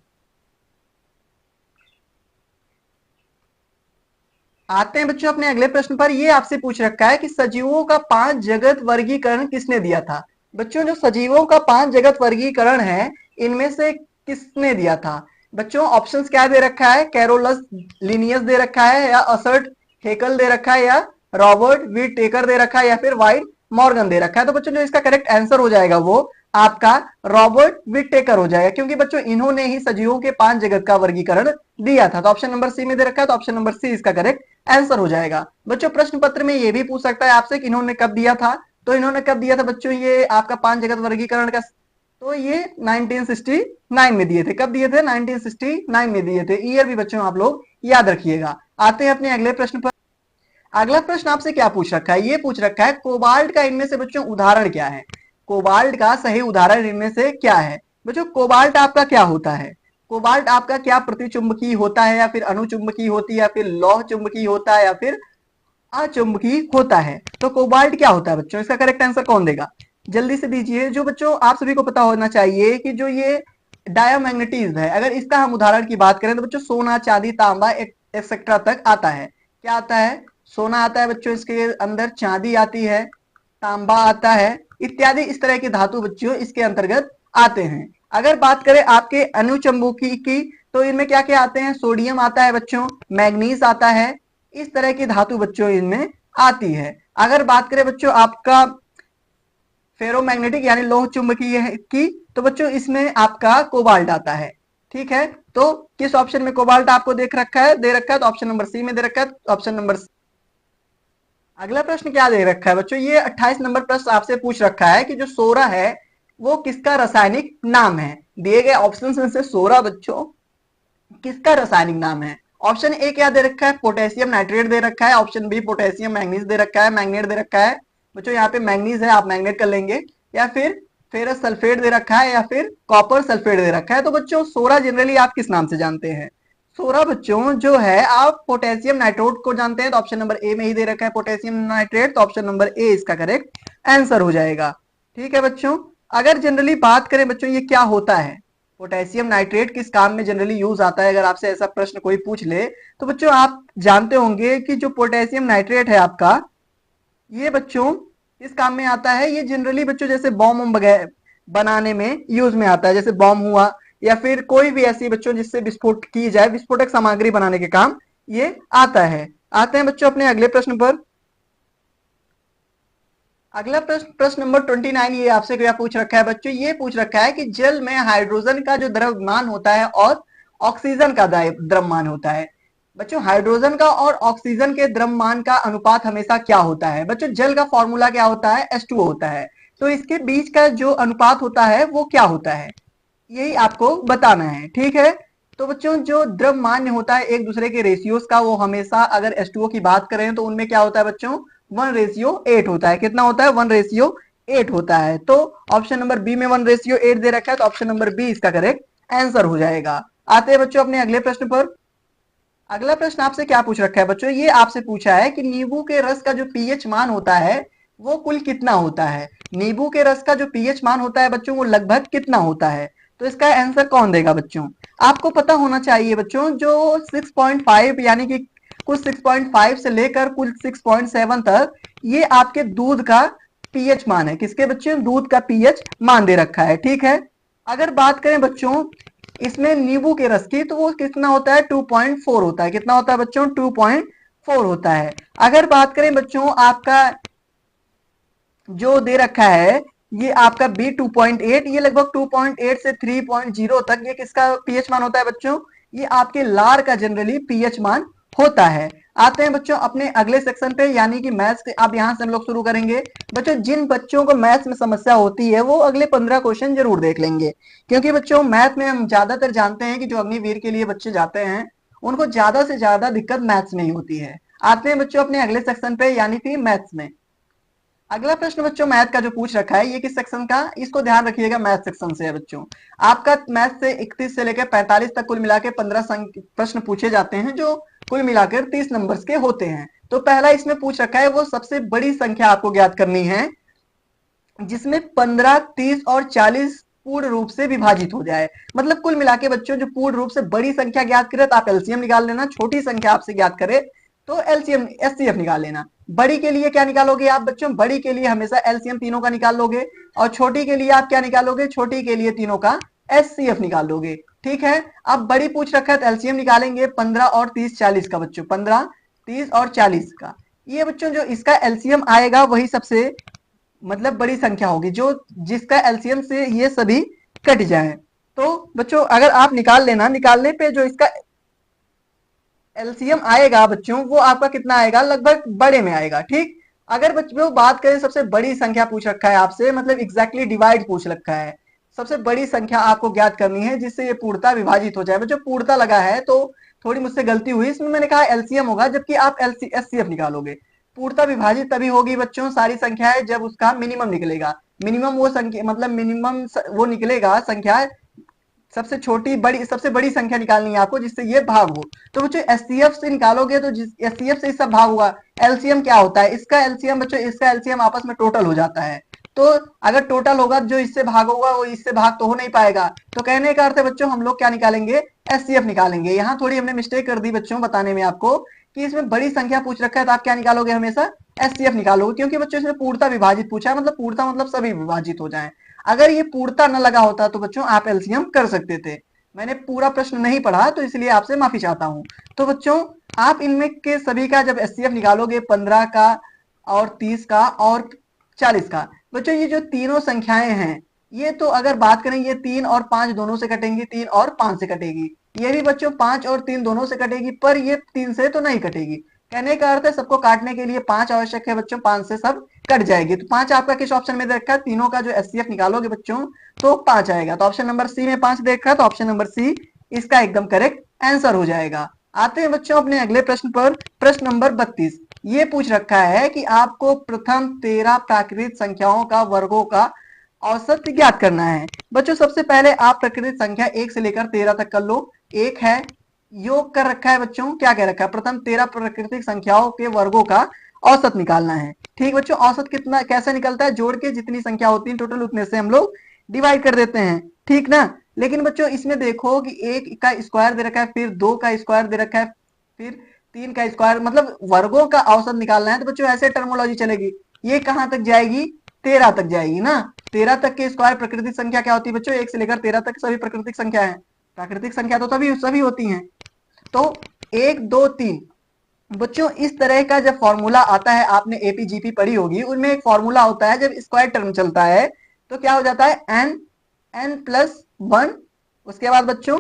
आते हैं बच्चों अपने अगले प्रश्न पर। ये आपसे पूछ रखा है कि सजीवों का 5 जगत वर्गीकरण किसने दिया था। बच्चों जो सजीवों का 5 जगत वर्गीकरण है इनमें से किसने दिया था? बच्चों ऑप्शंस क्या दे रखा है? कैरोलस लिनियस दे रखा है, या असर्ट हेकल दे रखा है, या रॉबर्ट वीट टेकर दे रखा है, या फिर वाइट मॉर्गन दे रखा है। तो बच्चों जो इसका करेक्ट आंसर हो जाएगा वो आपका रॉबर्ट विटेकर हो जाएगा, क्योंकि बच्चों इन्होंने ही सजीवों के 5 जगत का वर्गीकरण दिया था। तो ऑप्शन नंबर सी में दे रखा है, तो ऑप्शन नंबर सी इसका करेक्ट आंसर हो जाएगा। बच्चों प्रश्न पत्र में ये भी पूछ सकता है आपसे कि इन्होंने कब दिया था। तो इन्होंने कब दिया था बच्चों ये आपका 5 जगत वर्गीकरण का? तो ये 1969 में दिए थे। कब दिए थे? 1969 में दिए थे। ईयर भी बच्चों आप लोग याद रखिएगा। आते हैं अपने अगले प्रश्न पर। अगला प्रश्न आपसे क्या पूछ रखा है? ये पूछ रखा है कोबाल्ट का इनमें से बच्चों उदाहरण क्या है। कोबाल्ट का सही उदाहरण इनमें से क्या है? बच्चों कोबाल्ट आपका क्या होता है? कोबाल्ट आपका क्या प्रतिचुंबकीय होता है, या फिर अनुचुंबकीय होती है, या फिर लौह चुंबकीय होता है, या फिर अचुंबकीय होता है? तो कोबाल्ट क्या होता है बच्चों? इसका करेक्ट आंसर कौन देगा? जल्दी से दीजिए। जो बच्चों आप सभी को पता होना चाहिए कि जो ये डायमैग्नेटिज्म है, अगर इसका हम उदाहरण की बात करें तो बच्चों सोना, चांदी, तांबा एक्सेट्रा तक आता है। क्या आता है? सोना आता है बच्चों, इसके अंदर चांदी आती है, तांबा आता है, इत्यादि इस तरह के धातु बच्चों इसके अंतर्गत आते हैं। अगर बात करें आपके अनुचंबुकी की, तो इनमें क्या क्या आते हैं? सोडियम आता है बच्चों, मैग्नीज आता है, इस तरह की धातु बच्चों इनमें आती है। अगर बात करें बच्चों आपका फेरोमैग्नेटिक यानी लोह चुंबकीय की, तो बच्चों इसमें आपका कोबाल्ट आता है। ठीक है, तो किस ऑप्शन में कोबाल्ट आपको दे रखा है? तो ऑप्शन नंबर सी में दे रखा है, ऑप्शन नंबर सी। अगला प्रश्न क्या दे रखा है बच्चों? ये 28 नंबर प्रश्न आपसे पूछ रखा है कि जो सोरा है वो किसका रासायनिक नाम है। दिए गए ऑप्शन में से सोरा बच्चों किसका रासायनिक नाम है? ऑप्शन ए क्या दे रखा है? पोटेशियम नाइट्रेट दे रखा है। ऑप्शन बी पोटेशियम मैग्नीज दे रखा है, मैग्नेट दे रखा है। बच्चों यहाँ पे मैग्नीज है, आप मैग्नेट कर लेंगे। या फिर फेरस सल्फेट दे रखा है, या फिर कॉपर सल्फेट दे रखा है। तो बच्चों सोरा जनरली आप किस नाम से जानते हैं? सोरा बच्चों जो है आप पोटेशियम नाइट्रेट को जानते हैं, तो ऑप्शन नंबर ए में ही दे रखा है पोटेशियम नाइट्रेट, तो ऑप्शन नंबर ए इसका करेक्ट आंसर हो जाएगा। ठीक है बच्चों, अगर जनरली बात करें बच्चों ये क्या होता है, पोटेशियम नाइट्रेट किस काम में जनरली यूज आता है, अगर आपसे ऐसा प्रश्न कोई पूछ ले, तो बच्चों आप जानते होंगे कि जो पोटेशियम नाइट्रेट है आपका, ये बच्चों किस काम में आता है? ये जनरली बच्चों जैसे बॉम्ब वगैरह बनाने में यूज में आता है, जैसे बॉम्ब हुआ, या फिर कोई भी ऐसी बच्चों जिससे विस्फोट की जाए, विस्फोटक सामग्री बनाने के काम ये आता है। आते हैं बच्चों अपने अगले प्रश्न पर। अगला प्रश्न, प्रश्न नंबर 29, ये आपसे क्या पूछ रखा है बच्चों? ये पूछ रखा है कि जल में हाइड्रोजन का जो द्रव्यमान होता है और ऑक्सीजन का द्रव्यमान होता है। बच्चों हाइड्रोजन का और ऑक्सीजन के द्रव्यमान का अनुपात हमेशा क्या होता है? बच्चों जल का फॉर्मूला क्या होता है? H2O होता है। तो इसके बीच का जो अनुपात होता है वो क्या होता है, यही आपको बताना है। ठीक है, तो बच्चों जो द्रव्यमान होता है एक दूसरे के रेशियोज का, वो हमेशा अगर H2O की बात करें तो उनमें क्या होता है बच्चों? 1:8 होता है। कितना होता है? 1:8 होता है। तो ऑप्शन नंबर बी में 1:8 दे रखा है, तो ऑप्शन नंबर बी इसका करेक्ट आंसर हो जाएगा। आते हैं बच्चों अपने अगले प्रश्न पर। अगला प्रश्न आपसे क्या पूछ रखा है बच्चों, ये आपसे पूछा है कि नींबू के रस का जो पीएच मान होता है वो कुल कितना होता है। नींबू के रस का जो पीएच मान होता है बच्चों वो लगभग कितना होता है। तो इसका आंसर कौन देगा बच्चों, आपको पता होना चाहिए बच्चों। जो 6.5 यानी कि कुल 6.5 से लेकर कुल 6.7 तक ये आपके दूध का पीएच मान है। किसके बच्चों, दूध का पीएच मान दे रखा है, ठीक है। अगर बात करें बच्चों इसमें नींबू के रस की, तो वो कितना होता है 2.4 होता है। कितना होता है बच्चों, 2.4 होता है। अगर बात करें बच्चों आपका जो दे रखा है ये आपका बी 2.8, ये लगभग 2.8 से 3.0 तक ये किसका पीएच मान होता है बच्चों, ये आपके लार का जनरली पीएच मान होता है। आते हैं बच्चों अपने अगले सेक्शन पे, यानी कि मैथ्स के। अब यहां से हम लोग शुरू करेंगे बच्चों। जिन बच्चों को मैथ्स में समस्या होती है वो अगले 15 क्वेश्चन जरूर देख लेंगे, क्योंकि बच्चों मैथ में हम ज्यादातर जानते हैं कि जो अग्निवीर के लिए बच्चे जाते हैं उनको ज्यादा से ज्यादा दिक्कत मैथ्स में ही होती है। आते हैं बच्चों अपने अगले सेक्शन पे, यानी कि मैथ्स में। अगला प्रश्न बच्चों मैथ का जो पूछ रखा है ये किस सेक्शन का, इसको ध्यान रखिएगा, मैथ सेक्शन से है बच्चों। आपका मैथ से 31 से लेकर 45 तक कुल मिलाकर 15 प्रश्न पूछे जाते हैं, जो कुल मिलाकर 30 नंबर्स के होते हैं। तो पहला इसमें पूछ रखा है वो सबसे बड़ी संख्या आपको ज्ञात करनी है जिसमें 15, 30 और 40 पूर्ण रूप से विभाजित हो जाए। मतलब कुल मिला के बच्चों जो पूर्ण रूप से बड़ी संख्या ज्ञात करे तो आप एलसीएम निकाल लेना, छोटी संख्या आपसे ज्ञात करे तो एलसीएम एचसीएफ निकाल लेना। बड़ी के लिए क्या निकालोगे आप बच्चों, बड़ी के लिए हमेशा एलसीएम तीनों का निकाल लोगे, और छोटी के लिए आप क्या निकालोगे, छोटी के लिए तीनों का एचसीएफ निकाल लोगे, ठीक है। अब बड़ी पूछ रखा है तो एलसीएम निकालेंगे 15 और 30 40 का बच्चों, 15 30 और 40 का। ये बच्चों जो इसका एलसीएम आएगा वही सबसे मतलब बड़ी संख्या होगी, जो जिसका एलसीएम से ये सभी कट जाए। तो बच्चों अगर आप निकाल लेना, निकालने पे जो इसका एलसीएम आएगा बच्चों वो आपका कितना आएगा, लगभग बड़े में आएगा, ठीक। अगर बच्चों बात करें सबसे बड़ी संख्या पूछ रखा है आपसे, मतलब एग्जैक्टली डिवाइड पूछ रखा है, सबसे बड़ी संख्या आपको ज्ञात करनी है जिससे ये पूर्णता विभाजित हो जाए। बच्चों पूर्णता लगा है तो थोड़ी मुझसे गलती हुई, इसमें मैंने कहा एलसीएम होगा जबकि आप एचसीएफ निकालोगे। पूर्णता विभाजित तभी होगी बच्चों सारी संख्याएं जब उसका मिनिमम निकलेगा। मिनिमम वो संख्या मतलब मिनिमम वो निकलेगा संख्या, सबसे छोटी बड़ी सबसे बड़ी संख्या निकालनी है आपको जिससे ये भाग हो। तो बच्चों एचसीएफ से निकालोगे तो एचसीएफ से इसका भाग होगा। एलसीएम क्या होता है, इसका एलसीएम बच्चों, इसका एलसीएम आपस में टोटल हो जाता है। तो अगर टोटल होगा जो इससे भाग होगा वो इससे भाग तो हो नहीं पाएगा। तो कहने का अर्थ है बच्चों हम लोग क्या निकालेंगे, एचसीएफ निकालेंगे। यहाँ थोड़ी हमने मिस्टेक कर दी बच्चों बताने में आपको कि इसमें बड़ी संख्या पूछ रखा है तो आप क्या निकालोगे, हमेशा एचसीएफ निकालोगे, क्योंकि बच्चों इसमें पूर्णता विभाजित पूछा है, मतलब पूर्णता मतलब सभी विभाजित हो जाए। अगर ये पूर्णता न लगा होता तो बच्चों आप एलसीएम कर सकते थे। मैंने पूरा प्रश्न नहीं पढ़ा तो इसलिए आपसे माफी चाहता हूं। तो बच्चों आप इनमें के सभी का जब एचसीएफ निकालोगे 15 का और 30 का और 40 का, बच्चों ये जो तीनों संख्याएं हैं ये तो अगर बात करें ये 3 और 5 दोनों से कटेंगी, 3 और 5 से कटेगी। ये भी बच्चों 5 और 3 दोनों से कटेगी, पर ये 3 से तो नहीं कटेगी। कहने का अर्थ है सबको काटने के लिए 5 आवश्यक है बच्चों, 5 से सब कट जाएगी। तो 5 आपका किस ऑप्शन में दे रखा है, तीनों का जो एचसीएफ निकालोगे बच्चों तो 5 आएगा। तो ऑप्शन नंबर सी में 5 दे रखा है, तो ऑप्शन नंबर सी इसका एकदम करेक्ट आंसर हो जाएगा। आते हैं बच्चों अपने अगले प्रश्न पर, प्रश्न नंबर 32। ये पूछ रखा है कि आपको प्रथम 13 प्राकृतिक संख्याओं का वर्गों का औसत ज्ञात करना है। बच्चों सबसे पहले आप प्राकृतिक संख्या 1 से लेकर 13 तक कर लो। एक है योग कर रखा है बच्चों, क्या कह रखा है, प्रथम 13 प्राकृतिक संख्याओं के वर्गों का औसत निकालना है। ठीक बच्चों, औसत कितना कैसे निकलता है, जोड़ के जितनी संख्या होती है टोटल उतने से हम लोग डिवाइड कर देते हैं, ठीक ना। लेकिन बच्चों इसमें देखो कि 1 का स्क्वायर दे रखा है, फिर 2 का स्क्वायर दे रखा है, फिर 3 का स्क्वायर, मतलब वर्गों का औसत निकालना है। तो बच्चों ऐसे टर्मोलॉजी चलेगी, ये कहां तक जाएगी, 13 तक जाएगी ना। 13 तक के स्क्वायर प्राकृतिक संख्या क्या होती है बच्चों, 1 से लेकर 13 तक सभी प्राकृतिक संख्या है। प्राकृतिक संख्या तो तभी सभी होती हैं। तो 1 2 3 बच्चों इस तरह का जब फॉर्मूला आता है, आपने एपीजीपी पढ़ी होगी, उनमें एक फॉर्मूला होता है जब स्क्वायर टर्म चलता है तो क्या हो जाता है, n+1, उसके बाद बच्चों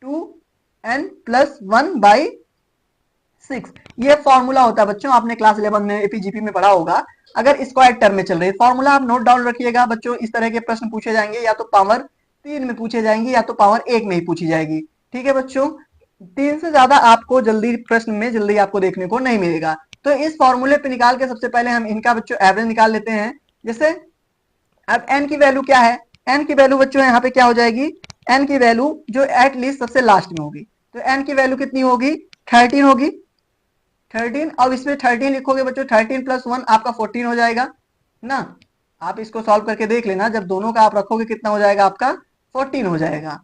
2n+1/6, ये फॉर्मूला होता है बच्चों, आपने क्लास 11 में एपीजीपी में पढ़ा होगा। अगर स्क्वायर टर्म में चल रही है फॉर्मूला आप नोट डाउन रखिएगा बच्चों। इस तरह के प्रश्न पूछे जाएंगे, या तो पावर 3 में पूछे जाएंगे या तो पावर 1 में ही पूछी जाएगी, ठीक है बच्चों। 3 से ज्यादा आपको जल्दी प्रश्न में जल्दी आपको देखने को नहीं मिलेगा। तो इस फॉर्मूले पे निकाल के सबसे पहले हम इनका बच्चों एवरेज निकाल लेते हैं। जैसे अब n की वैल्यू क्या है, n की वैल्यू बच्चों यहाँ पे क्या हो जाएगी, n की वैल्यू जो एटलीस्ट सबसे लास्ट में होगी, तो n की वैल्यू कितनी होगी 13 होगी, 13। अब इसमें 13 लिखोगे बच्चों, 13 प्लस 1 आपका 14 हो जाएगा ना। आप इसको सॉल्व करके देख लेना, जब दोनों का आप रखोगे कितना हो जाएगा आपका, 14 हो जाएगा।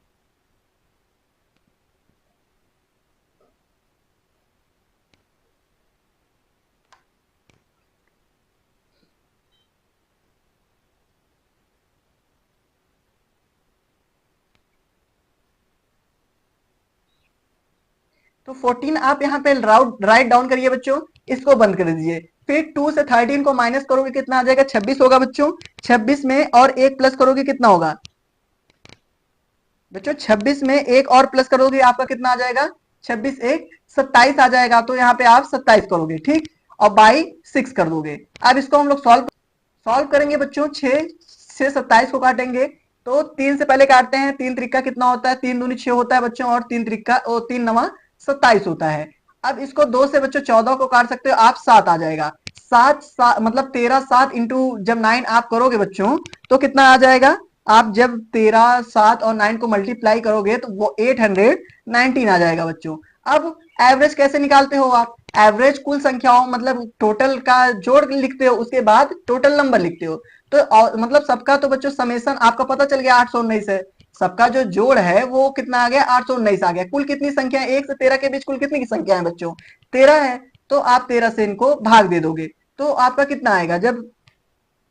तो 14 आप यहाँ पे राइट डाउन करिए बच्चों, इसको बंद कर दीजिए। फिर 2 से 13 को माइनस करोगे कितना आ जाएगा, 26 होगा बच्चों। 26 में और एक प्लस करोगे कितना होगा बच्चों, 26 में एक और प्लस करोगे आपका कितना आ जाएगा, 26 एक 27 आ जाएगा। तो यहाँ पे आप 27 करोगे, ठीक, और बाई 6 कर दोगे। अब इसको हम लोग सॉल्व करेंगे बच्चों। 6 से 27 को काटेंगे तो 3 से पहले काटते हैं, 3 त्रिका कितना होता है, 3 दूनी 6 होता है बच्चों, और 3 त्रिका 3 नवा 27 होता है। अब इसको 2 से बच्चों 14 को काट सकते हो आप, 7 आ जाएगा। 7 मतलब 13 7 इंटू जब 9 आप करोगे बच्चों तो कितना आ जाएगा, आप जब 13 7 और 9 को मल्टीप्लाई करोगे तो वो 819 आ जाएगा बच्चों। अब एवरेज कैसे निकालते हो आप, एवरेज कुल संख्याओं मतलब टोटल का जोड़ लिखते हो, उसके बाद टोटल नंबर लिखते हो। तो मतलब सबका तो बच्चों समेसन आपका पता चल गया 819 है, सबका जो जोड़ है वो कितना आ गया, 819 आ गया। कुल कितनी संख्या है, 1 से 13 के बीच कुल कितनी की संख्या है बच्चों, 13 है। तो आप 13 से इनको भाग दे दोगे तो आपका कितना आएगा, जब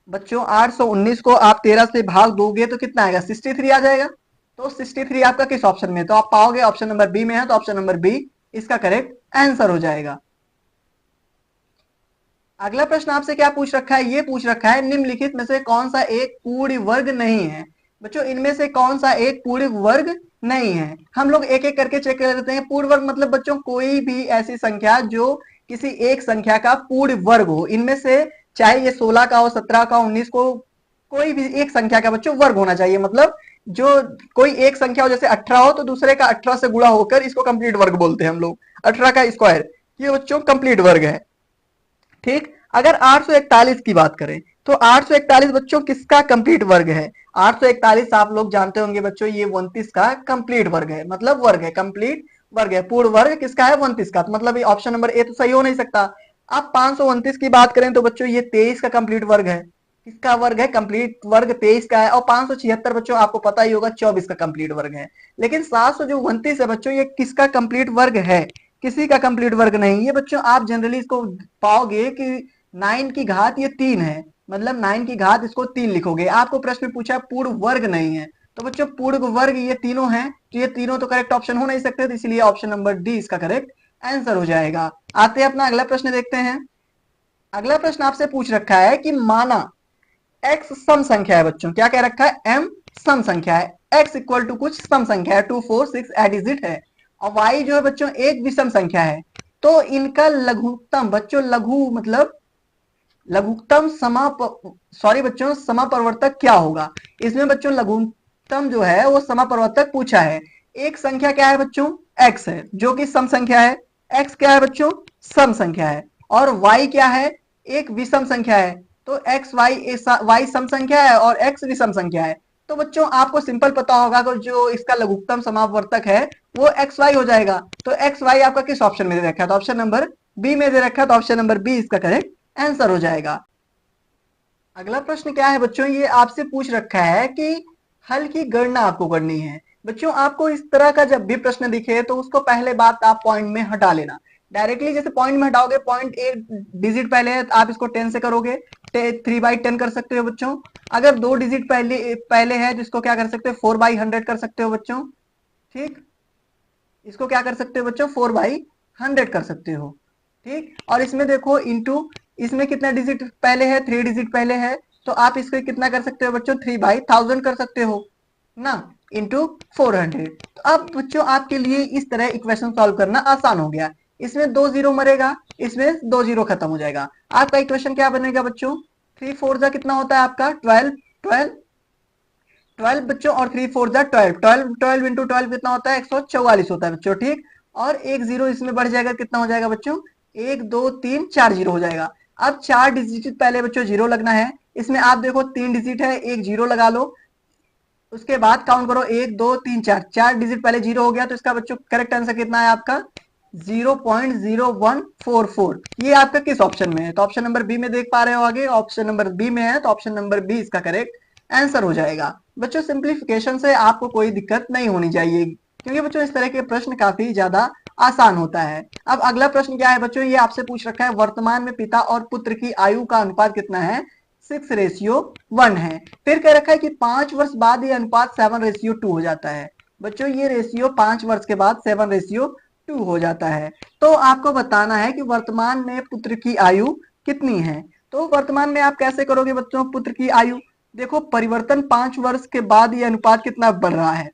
बच्चों 819 को आप 13 से भाग दोगे तो कितना आएगा, 63 आ जाएगा। तो 63 आपका किस ऑप्शन में है, तो आप पाओगे ऑप्शन नंबर बी में है, तो ऑप्शन नंबर बी इसका करेक्ट आंसर हो जाएगा। अगला प्रश्न आपसे क्या पूछ रखा है, ये पूछ रखा है निम्नलिखित में से कौन सा एक पूर्ण वर्ग नहीं है। बच्चों इनमें से कौन सा एक पूर्ण वर्ग नहीं है, हम लोग एक एक करके चेक कर लेते हैं। पूर्ण वर्ग मतलब बच्चों कोई भी ऐसी संख्या जो किसी एक संख्या का पूर्ण वर्ग हो, इनमें से चाहे ये 16 का हो, 17 का, 19 को, कोई भी एक संख्या का बच्चों वर्ग होना चाहिए। मतलब जो कोई एक संख्या हो, जैसे 18 हो तो दूसरे का 18 से गुणा होकर इसको कंप्लीट वर्ग बोलते हैं हम लोग, 18 का स्क्वायर, ये बच्चों कंप्लीट वर्ग है, ठीक। अगर 841 की बात करें तो 841 बच्चों किसका कंप्लीट वर्ग है, 841 आप लोग जानते होंगे बच्चों, ये 29 का कंप्लीट वर्ग है, मतलब वर्ग है, कंप्लीट वर्ग है। पूर्ण वर्ग किसका है, 29 का, तो मतलब ये ऑप्शन नंबर ए तो सही हो नहीं सकता। अब 529 की बात करें तो बच्चों ये 23 का कंप्लीट वर्ग है, किसका वर्ग है, कंप्लीट वर्ग 23 का है। और 576 बच्चों आपको पता ही होगा 24 का कंप्लीट वर्ग है। लेकिन 729 है बच्चों, ये किसका कंप्लीट वर्ग है, किसी का कंप्लीट वर्ग नहीं। ये बच्चों आप जनरली इसको पाओगे कि 9 की घात ये 3 है, मतलब 9 की घात इसको 3 लिखोगे। आपको प्रश्न में पूछा पूर्ण वर्ग नहीं है, तो बच्चों पूर्ण वर्ग ये तीनों हैं, तो ये तीनों तो करेक्ट ऑप्शन हो नहीं सकते, तो इसलिए ऑप्शन नंबर डी इसका करेक्ट आंसर हो जाएगा। आते हैं अपना अगला प्रश्न देखते हैं। अगला प्रश्न आपसे पूछ रखा है कि माना x सम संख्या है बच्चों, क्या कह रखा है, m सम संख्या है, x इक्वल टू कुछ सम संख्या है, 2 4 6 एडिजिट है, और y जो है बच्चों एक विषम संख्या है। तो इनका लघुत्तम बच्चों, लघु मतलब लघुत्तम सॉरी बच्चों समापवर्तक क्या होगा। इसमें बच्चों लघुत्तम जो है वो समापवर्तक पूछा है। एक संख्या क्या है बच्चों, x है जो कि सम संख्या है, x क्या है बच्चों, सम संख्या है, और y क्या है, एक विषम संख्या है। तो y सम संख्या है और x विषम संख्या है। तो बच्चों आपको सिंपल पता होगा कि जो इसका लघुत्तम समापवर्तक है वो xy हो जाएगा। तो xy आपका किस ऑप्शन में दे रखा है, तो ऑप्शन नंबर बी में दे रखा है, तो ऑप्शन नंबर बी इसका करेक्ट आंसर हो जाएगा। अगला प्रश्न क्या है बच्चों, ये आपसे पूछ रखा है कि हल की गणना आपको करनी है। बच्चों आपको इस तरह का जब भी प्रश्न दिखे तो उसको पहले बात आप पॉइंट में हटा लेना। डायरेक्टली जैसे पॉइंट में हटाओगे, पॉइंट एक डिजिट पहले है आप इसको 10 से करोगे, 3/10 कर सकते हो बच्चों। अगर 2 डिजिट पहले है जिसको क्या कर सकते हो, 4/100 कर सकते हो बच्चों, ठीक। इसको क्या कर सकते हो बच्चों, 4/100 कर सकते हो, ठीक। और इसमें देखो इंटू, इसमें कितना डिजिट पहले है, 3 डिजिट पहले है, तो आप इसको कितना कर सकते हो बच्चों, 3/1000 कर सकते हो ना, इंटू 400। तो अब बच्चों आपके लिए इस तरह इक्वेशन सॉल्व करना आसान हो गया। इसमें 2 जीरो मरेगा, इसमें 2 जीरो खत्म हो जाएगा। आपका इक्वेशन क्या बनेगा बच्चों, 3 4 जा कितना होता है आपका 12, 12 बच्चों, और 3 4 जा 12, 12 12 इंटू 12 कितना होता है, 144 होता है बच्चों, ठीक। और एक जीरो इसमें बढ़ जाएगा, कितना हो जाएगा बच्चों, 1 2 3 4 जीरो हो जाएगा। अब 4 डिजिट पहले बच्चों जीरो लगना है, इसमें आप देखो 3 डिजिट है, एक जीरो लगा लो, उसके बाद काउंट करो 1 2 3 4, 4 डिजिट पहले जीरो हो गया, तो इसका बच्चों करेक्ट आंसर कितना है आपका 0.0144। ये आपका किस ऑप्शन में है? तो ऑप्शन नंबर बी में देख पा रहे हो आगे, ऑप्शन नंबर बी में है, तो ऑप्शन नंबर बी इसका करेक्ट आंसर हो जाएगा। बच्चों सिंप्लीफिकेशन से आपको कोई दिक्कत नहीं होनी चाहिए, क्योंकि बच्चों इस तरह के प्रश्न काफी ज्यादा आसान होता है। अब अगला प्रश्न क्या है बच्चों, ये आपसे पूछ रखा है वर्तमान में पिता और पुत्र की आयु का अनुपात कितना है? 6:1 है। फिर कह रखा है कि 5 वर्ष बाद ये अनुपात 7:2 हो जाता है। बच्चों ये रेशियो 5 वर्ष के बाद 7:2 हो जाता है। तो आपको बताना है कि वर्तमान में पुत्र की आयु कितनी है। तो वर्तमान में आप कैसे करोगे बच्चों पुत्र की आयु? देखो परिवर्तन 5 वर्ष के बाद ये अनुपात कितना बढ़ रहा है?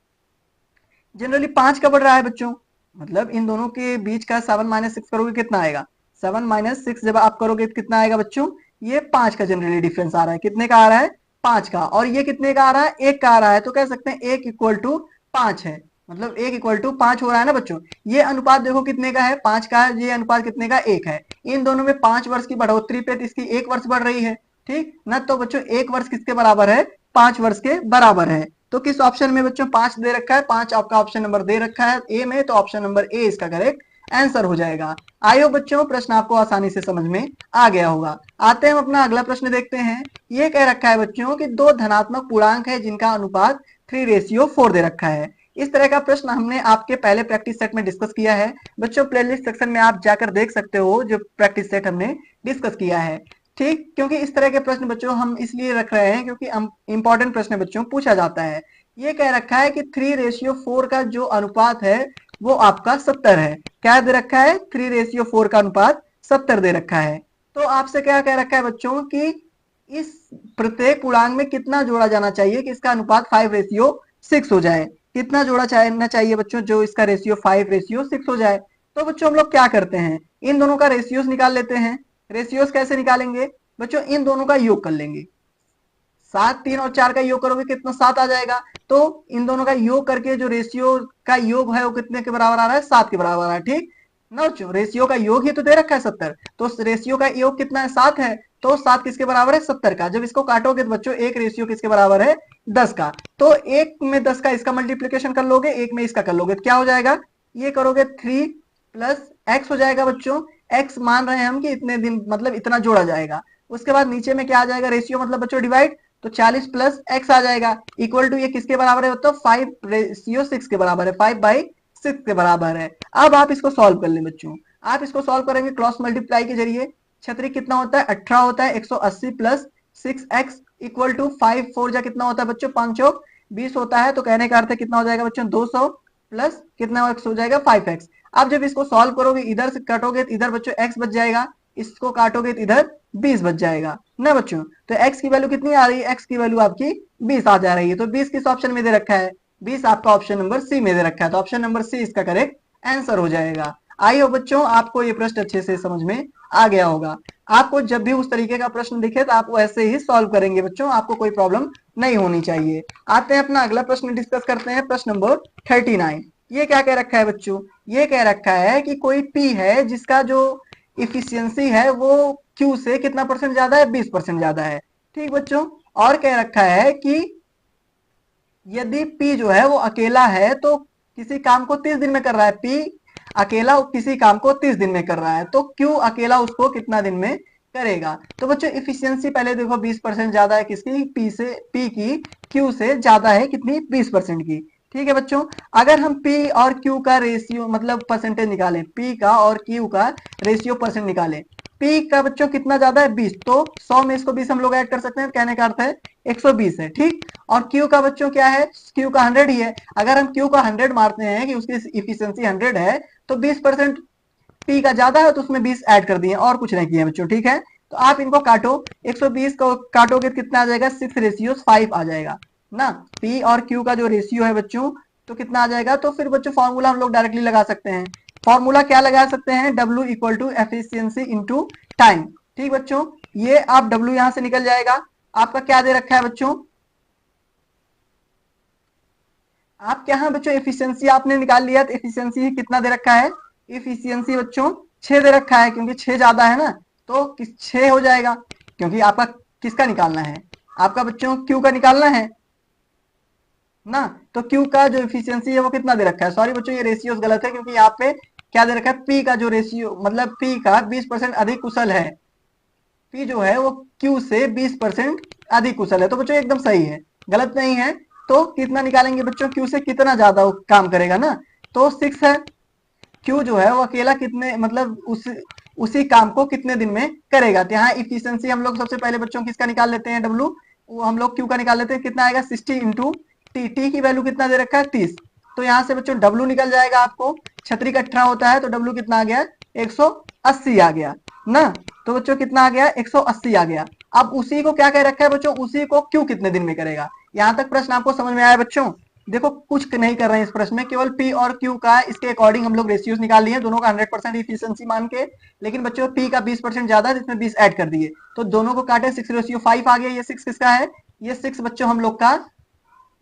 जनरली 5 का बढ़ रहा है बच्चों, मतलब इन दोनों के बीच का 7 - 6 करोगे कितना आएगा? 7 - 6 जब आप करोगे तो कितना आएगा बच्चों? ये 5 का जनरली डिफरेंस आ रहा है। कितने का आ रहा है? 5 का। और ये कितने का आ रहा है? 1 का आ रहा है। तो कह सकते हैं 1 = 5 है, मतलब 1 = 5 हो रहा है ना बच्चों। ये अनुपात देखो कितने का है? 5 का है। ये अनुपात कितने का? 1 है। इन दोनों में 5 वर्ष की बढ़ोतरी पे इसकी 1 वर्ष बढ़ रही है, ठीक ना। तो बच्चों 1 वर्ष किसके बराबर है? 5 वर्ष के बराबर है। तो किस ऑप्शन में बच्चों 5 दे रखा है? 5 आपका ऑप्शन नंबर दे रखा है ए में, तो ऑप्शन नंबर ए इसका करेक्ट आंसर हो जाएगा। आयो बच्चों प्रश्न आपको आसानी से समझ में आ गया होगा। आते हैं हम अपना अगला प्रश्न देखते हैं। ये कह रखा है बच्चों कि दो धनात्मक पूर्णांक है जिनका अनुपात 3:4 दे रखा है। इस तरह का प्रश्न हमने आपके पहले प्रैक्टिस सेट में डिस्कस किया है बच्चों। प्लेलिस्ट सेक्शन में आप जाकर देख सकते हो जो प्रैक्टिस सेट हमने डिस्कस किया है, ठीक। क्योंकि इस तरह के प्रश्न बच्चों हम इसलिए रख रहे हैं क्योंकि इंपॉर्टेंट प्रश्न बच्चों पूछा जाता है। ये कह रखा है कि 3:4 का जो अनुपात है वो आपका 70 है। क्या दे रखा है? 3:4 का अनुपात 70 दे रखा है। तो आपसे क्या कह रखा है बच्चों कि इस प्रत्येक पूर्णांक में कितना जोड़ा जाना चाहिए कि इसका अनुपात 5:6 हो जाए। कितना जोड़ा जाना चाहिए बच्चों जो इसका रेशियो 5:6 हो जाए? तो बच्चों हम लोग क्या करते हैं, इन दोनों का रेशियोस निकाल लेते हैं। रेशियोस कैसे निकालेंगे बच्चों? इन दोनों का योग कर लेंगे। 7, 3 और 4 का योग करोगे कितना? 7 आ जाएगा। तो इन दोनों का योग करके जो रेशियो का योग है वो कितने के बराबर आ रहा है? 7 के बराबर आ रहा है, ठीक ना बच्चों। रेशियो का योग ही तो दे रखा है 70, तो रेशियो का योग कितना है? 7 है। तो 7 किसके बराबर है? 70 का। जब इसको काटोगे तो बच्चों एक रेशियो किसके बराबर है? 10 का। तो एक में 10 का इसका मल्टीप्लीकेशन कर लोगे, एक में इसका कर लोगे तो क्या हो जाएगा? ये करोगे 3 + x हो जाएगा बच्चों। x मान रहे हैं हम कि इतने दिन मतलब इतना जोड़ा जाएगा। उसके बाद नीचे में क्या आ जाएगा? रेशियो मतलब बच्चों डिवाइड, तो 40 + x आ जाएगा इक्वल टू ये किसके बराबर है? तो 5:6 के बराबर है, 5/6 के बराबर है। अब आप इसको सॉल्व कर लें बच्चों। आप इसको सॉल्व करेंगे क्रॉस मल्टीप्लाई के जरिए। छतरी कितना होता है? 18 होता है। 180 + 6x इक्वल टू 5 4 जा कितना होता है बच्चों? 5 चौक 20 होता है। तो कहने का अर्थ कितना हो जाएगा बच्चों? 200 प्लस कितना x हो जाएगा? 5x। अब जब इसको सॉल्व करोगे इधर से काटोगे तो इधर बच्चों x बच जाएगा, इसको काटोगे तो इधर 20 बच जाएगा ना बच्चों। तो x की वैल्यू कितनी आ रही है? x की वैल्यू आपकी 20 आ जा रही है। तो 20 किस ऑप्शन में दे रखा है? 20 आपका ऑप्शन नंबर सी में दे रखा है। तो ऑप्शन नंबर सी इसका करेक्ट आंसर हो जाएगा। आइए बच्चों आपको ये प्रश्न अच्छे से समझ में आ गया होगा। आपको जब भी उस तरीके का प्रश्न दिखे तो आप वैसे ही सॉल्व करेंगे बच्चों, आपको कोई प्रॉब्लम नहीं होनी चाहिए। आते हैं अपना अगला प्रश्न डिस्कस करते हैं, प्रश्न नंबर 39। ये क्या कह रखा है बच्चों? ये कह रखा है कि कोई P है जिसका जो इफिशियंसी है वो Q से कितना परसेंट ज्यादा है? 20% ज्यादा है, ठीक बच्चों। और कह रखा है कि यदि P जो है वो अकेला है तो किसी काम को 30 दिन में कर रहा है, P अकेला किसी काम को 30 दिन में कर रहा है, तो Q अकेला उसको कितना दिन में करेगा? तो बच्चों इफिशियंसी पहले देखो 20% ज्यादा है किसकी? P की Q से ज्यादा है कितनी? 20% की, ठीक है बच्चों। अगर हम P और Q का रेशियो मतलब परसेंटेज निकालें, P का और Q का रेशियो परसेंट निकालें, P का बच्चों कितना ज्यादा है? 20, तो 100 में इसको 20 हम लोग ऐड कर सकते हैं, कहने का अर्थ है 120 है, ठीक। और Q का बच्चों क्या है? Q का 100 ही है। अगर हम Q का 100 मारते हैं कि उसकी इफिशियंसी 100 है तो 20% P का ज्यादा है तो उसमें 20 ऐड कर दिए और कुछ नहीं किए बच्चों, ठीक है। तो आप इनको काटो, 120 को काटोगे तो कितना आ जाएगा? 6:5 आ जाएगा ना। P और Q का जो रेशियो है बच्चों तो कितना आ जाएगा? तो फिर बच्चों फॉर्मूला हम लोग डायरेक्टली लगा सकते हैं। फॉर्मूला क्या लगा सकते हैं? W = एफिशिएंसी इंटू टाइम, ठीक बच्चों। ये आप W यहां से निकल जाएगा। आपका क्या दे रखा है बच्चों? आप क्या है बच्चों एफिशिएंसी आपने निकाल लिया, तो एफिशिएंसी कितना दे रखा है? एफिशिएंसी बच्चों 6 दे रखा है, क्योंकि 6 ज्यादा है ना, तो 6 हो जाएगा। क्योंकि आपका किसका निकालना है? आपका बच्चों Q का निकालना है ना। तो Q का जो एफिशिएंसी है वो कितना दे रखा है? सॉरी बच्चों ये रेशियोस गलत है, क्योंकि यहाँ पे क्या दे रखा है, पी का जो रेशियो मतलब पी का 20% अधिक कुशल है, पी जो है वो क्यू से 20% अधिक कुशल है। तो बच्चों एकदम सही है, गलत नहीं है। तो कितना निकालेंगे बच्चों, क्यू से कितना ज्यादा वो काम करेगा ना, तो 6 है। क्यू जो है वो अकेला कितने मतलब उसी काम को कितने दिन में करेगा। तो यहाँ इफिशियंसी हम लोग सबसे पहले बच्चों किसका निकाल लेते हैं, डब्लू, वो हम लोग क्यू का निकाल लेते हैं। कितना आएगा 60 इंटू टी, टी की वैल्यू कितना दे रखा है 30। तो यहाँ से बच्चों डब्लू निकल जाएगा, आपको 36 का 18 होता है, तो डब्लू कितना आ गया 180 आ गया ना। तो बच्चों कितना आ गया 180 आ गया। अब उसी को क्या कह रखा है बच्चों, उसी को क्यू कितने दिन में करेगा। यहाँ तक प्रश्न आपको समझ में आया बच्चों। देखो कुछ नहीं कर रहे हैं इस प्रश्न में, केवल पी और क्यू का इसके अकॉर्डिंग हम लोग रेशियोज निकाल लिए, दोनों का 100% इफिशियंसी मान के। लेकिन बच्चों पी का 20% ज्यादा है, जिसमें 20 ऐड कर दिए, तो दोनों को काटे 6:5 आ गया। ये 6 किसका है, ये 6 बच्चों हम लोग का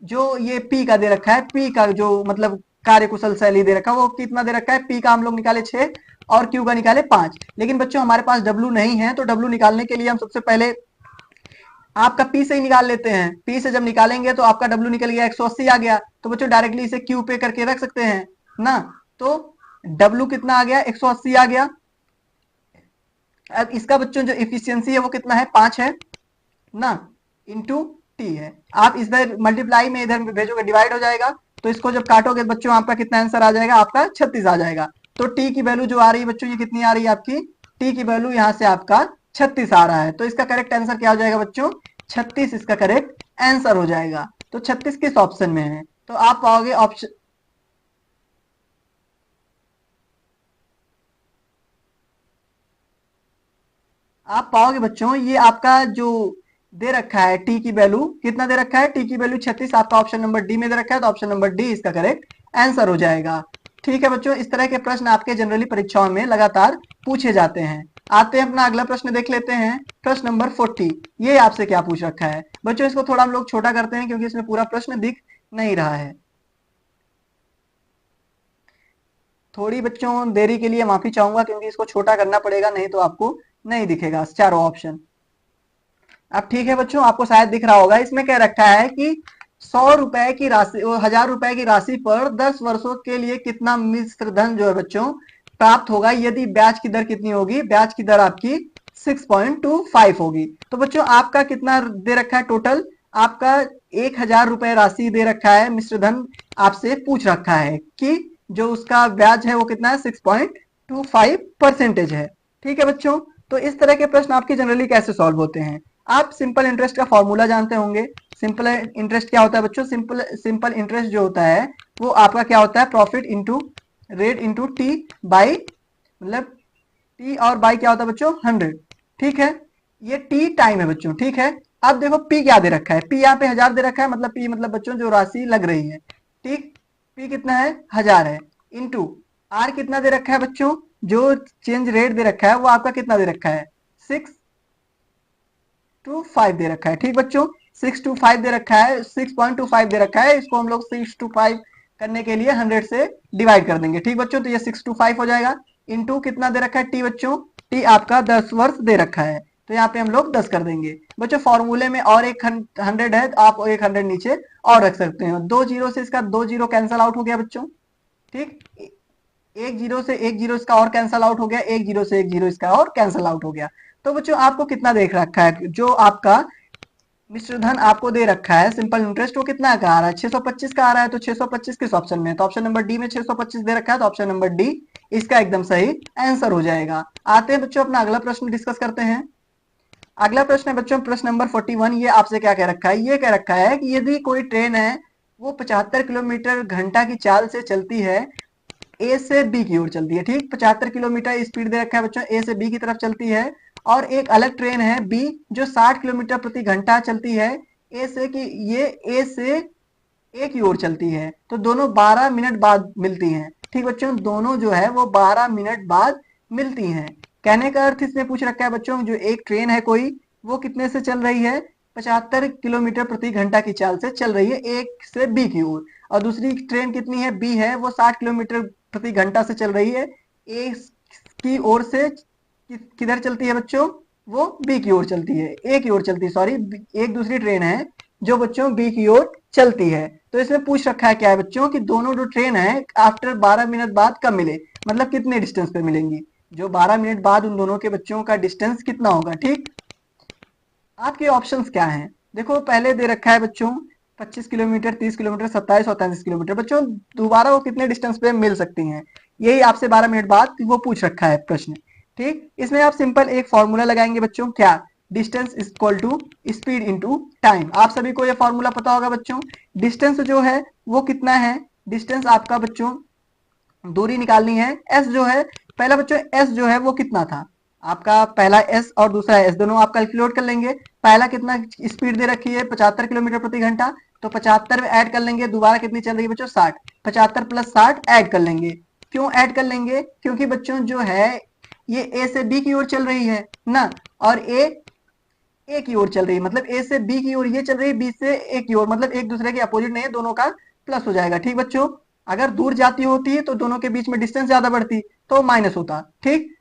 जो ये पी का दे रखा है, पी का जो मतलब कार्य कुशल शैली दे रखा है वो कितना दे रखा है, पी का हम लोग निकाले 6 और क्यू का निकाले 5। लेकिन बच्चों हमारे पास डब्लू नहीं है, तो डब्लू निकालने के लिए हम सबसे पहले आपका पी से ही निकाल लेते हैं। पी से जब निकालेंगे तो आपका डब्लू निकल गया 180 आ गया, तो बच्चों डायरेक्टली इसे क्यू पे करके रख सकते हैं ना। तो डब्लू कितना आ गया 180 आ गया। अब इसका बच्चों जो इफिशियंसी है वो कितना है 5 है ना, इंटू टी है। आप इधर मल्टीप्लाई में इधर भेजोगे डिवाइड हो जाएगा, तो इसको जब काटोगे बच्चों आपका कितना आंसर आ जाएगा, आपका 36 आ जाएगा। तो टी की वैल्यू जो आ रही है बच्चों, ये कितनी आ रही है आपकी, टी की वैल्यू यहाँ से आपका 36 आ रहा है। तो इसका करेक्ट आंसर क्या हो जाएगा बच्चों, 36 इसका करेक्ट आंसर हो जाएगा। तो 36 किस ऑप्शन में है, तो आप पाओगे ऑप्शन, आप पाओगे बच्चों ये आपका जो दे रखा है टी की वैल्यू कितना दे रखा है, टी की वैल्यू 36 आपका ऑप्शन नंबर डी में दे रखा है, तो ऑप्शन नंबर डी इसका करेक्ट आंसर हो जाएगा। ठीक है बच्चों, इस तरह के प्रश्न आपके जनरली परीक्षाओं में लगातार पूछे जाते हैं। आते हैं अपना अगला प्रश्न देख लेते हैं, प्रश्न नंबर 40। ये आपसे क्या पूछ रखा है बच्चों, इसको थोड़ा हम लोग छोटा करते हैं क्योंकि इसमें पूरा प्रश्न दिख नहीं रहा है। थोड़ी बच्चों देरी के लिए माफी चाहूंगा क्योंकि इसको छोटा करना पड़ेगा, नहीं तो आपको नहीं दिखेगा चारों ऑप्शन। अब ठीक है बच्चों, आपको शायद दिख रहा होगा, इसमें क्या रखा है कि 100 रुपए की राशि, 1000 रुपए की राशि पर 10 वर्षों के लिए कितना मिश्र धन जो है बच्चों प्राप्त होगा, यदि ब्याज की दर कितनी होगी, ब्याज की दर आपकी 6.25 होगी। तो बच्चों आपका कितना दे रखा है टोटल, आपका 1000 रुपए राशि दे रखा है, मिश्र धन आपसे पूछ रखा है कि जो उसका ब्याज है वो कितना है 6.25% है। ठीक है बच्चों, तो इस तरह के प्रश्न आपके जनरली कैसे सॉल्व होते हैं, आप सिंपल इंटरेस्ट का फॉर्मूला जानते होंगे। सिंपल इंटरेस्ट क्या होता है बच्चों, सिंपल इंटरेस्ट जो होता है वो आपका क्या होता है, profit into rate into T by, मतलब टी और बाई क्या होता है बच्चों 100। ठीक है, ये टी टाइम है बच्चों। ठीक है, अब देखो पी क्या दे रखा है, पी यहाँ पे 1000 दे रखा है, मतलब पी मतलब बच्चों जो राशि लग रही है, ठीक, पी कितना है 1000 है, इंटू आर कितना दे रखा है बच्चों, जो चेंज रेट दे रखा है वो आपका कितना दे रखा है 625 दे रखा है। ठीक बच्चों, 625 दे रखा है, 6.25 दे रखा है, इसको हम लोग 625 करने के लिए 100 से डिवाइड कर देंगे। ठीक बच्चों, तो ये 625 हो जाएगा, इंटू कितना दे रखा है टी बच्चों, टी आपका 10 वर्ष दे रखा है, तो यहाँ पे हम लोग 10 कर देंगे। बच्चों फॉर्मूले में और एक 100 है, तो आप एक 100 नीचे और रख सकते हैं, 2 जीरो से इसका 2 जीरो कैंसल आउट हो गया बच्चों। ठीक, एक जीरो से एक जीरो इसका और कैंसल आउट हो गया, एक जीरो से एक जीरो इसका और कैंसल आउट हो गया। तो बच्चों आपको कितना देख रखा है, जो आपका मिश्र धन आपको दे रखा है सिंपल इंटरेस्ट, वो कितना का आ रहा है 625 का आ रहा है। तो 625 किस ऑप्शन में है, तो ऑप्शन नंबर डी में 625 दे रखा है, तो ऑप्शन नंबर डी इसका एकदम सही आंसर हो जाएगा। आते हैं बच्चों अपना अगला प्रश्न डिस्कस करते हैं। अगला प्रश्न है बच्चों प्रश्न नंबर 41। ये आपसे क्या कह रखा है, ये कह रखा है कि यदि कोई ट्रेन है वो 75 किलोमीटर घंटा की चाल से चलती है, ए से बी की ओर चलती है। ठीक, 75 किलोमीटर स्पीड दे रखा है बच्चों, ए से बी की तरफ चलती है, और एक अलग ट्रेन है बी जो 60 किलोमीटर प्रति घंटा चलती है, ए से कि ये ए से ए की ओर चलती है, तो दोनों 12 मिनट बाद मिलती हैं। ठीक बच्चों, दोनों जो है वो 12 मिनट बाद मिलती हैं। कहने का अर्थ इसमें पूछ रखा है बच्चों, जो एक ट्रेन है कोई वो कितने से चल रही है, 75 किलोमीटर प्रति घंटा की चाल से चल रही है एक से बी की ओर, और दूसरी ट्रेन कितनी है बी है वो 60 किलोमीटर प्रति घंटा से चल रही है ए की ओर से, किधर चलती है बच्चों, वो बी की ओर चलती है, ए की ओर चलती है, सॉरी, एक दूसरी ट्रेन है जो बच्चों बी की ओर चलती है। तो इसमें पूछ रखा है क्या है बच्चों कि दोनों जो ट्रेन है आफ्टर 12 मिनट बाद कब मिले, मतलब कितने डिस्टेंस पे मिलेंगी, जो 12 मिनट बाद उन दोनों के बच्चों का डिस्टेंस कितना होगा। ठीक, आपके ऑप्शंस क्या हैं, देखो पहले दे रखा है बच्चों 25 किलोमीटर, 30 किलोमीटर, 27 और 33 किलोमीटर। बच्चों दोबारा वो कितने डिस्टेंस पे मिल सकती हैं, यही आपसे 12 मिनट बाद वो पूछ रखा है प्रश्न। ठीक, इसमें आप सिंपल एक फॉर्मूला लगाएंगे बच्चों, क्या, distance is equal to speed into time. आप सभी को ये फॉर्मूला पता होगा बच्चों। डिस्टेंस जो है वो कितना है, डिस्टेंस आपका बच्चों दूरी निकालनी है, एस जो है पहला बच्चों एस जो है वो कितना था आपका, पहला एस और दूसरा एस दोनों आप कैलकुलेट कर लेंगे। पहला कितना स्पीड दे रखी है 75 किलोमीटर प्रति घंटा, तो 75 में ऐड कर लेंगे, दोबारा कितनी चल रही है बच्चों 60, 75 प्लस 60 ऐड कर लेंगे। क्यों ऐड कर लेंगे, क्योंकि बच्चों जो है ये ए से बी की ओर चल रही है ना, और ए की ओर चल रही है, मतलब ए से बी की ओर ये चल रही है, बी से ए की ओर, मतलब एक दूसरे के अपोजिट नहीं है, दोनों का प्लस हो जाएगा। ठीक बच्चों, अगर दूर जाती होती है तो दोनों के बीच में डिस्टेंस ज्यादा बढ़ती तो माइनस होता। ठीक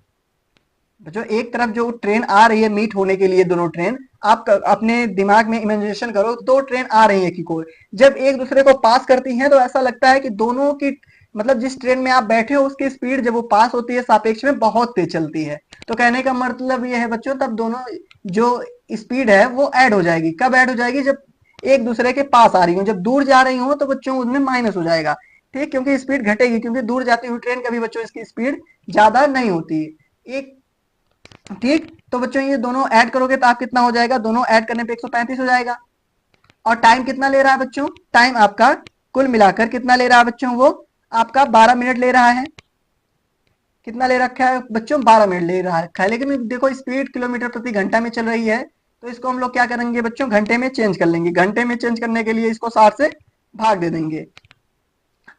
बच्चों, एक तरफ जो ट्रेन आ रही है मीट होने के लिए, दोनों ट्रेन आप अपने दिमाग में इमेजिनेशन करो, दो ट्रेन आ रही है एक ही को, जब एक दूसरे को पास करती हैं तो ऐसा लगता है कि दोनों की, मतलब जिस ट्रेन में आप बैठे हो उसकी स्पीड जब वो पास होती है सापेक्ष में बहुत तेज चलती है। तो कहने का मतलब ये है बच्चों, तब दोनों जो स्पीड है वो ऐड हो जाएगी। कब ऐड हो जाएगी, जब एक दूसरे के पास आ रही हो, जब दूर जा रही हो तो बच्चों उसमें माइनस हो जाएगा। ठीक, क्योंकि स्पीड घटेगी, क्योंकि दूर जाती हुई ट्रेन कभी बच्चों इसकी स्पीड ज्यादा नहीं होती एक। ठीक, तो बच्चों ये दोनों ऐड करोगे तो आप कितना हो जाएगा, दोनों ऐड करने पे 135 हो जाएगा। और टाइम कितना ले रहा है बच्चों, टाइम आपका कुल मिलाकर कितना ले रहा है बच्चों, वो आपका 12 मिनट ले रहा है। कितना ले रखा है बच्चों, 12 मिनट ले रहा है, लेकिन देखो स्पीड किलोमीटर प्रति घंटा में चल रही है, तो इसको हम लोग क्या करेंगे बच्चों, घंटे में चेंज कर लेंगे। घंटे में चेंज करने के लिए इसको 60 से भाग दे देंगे।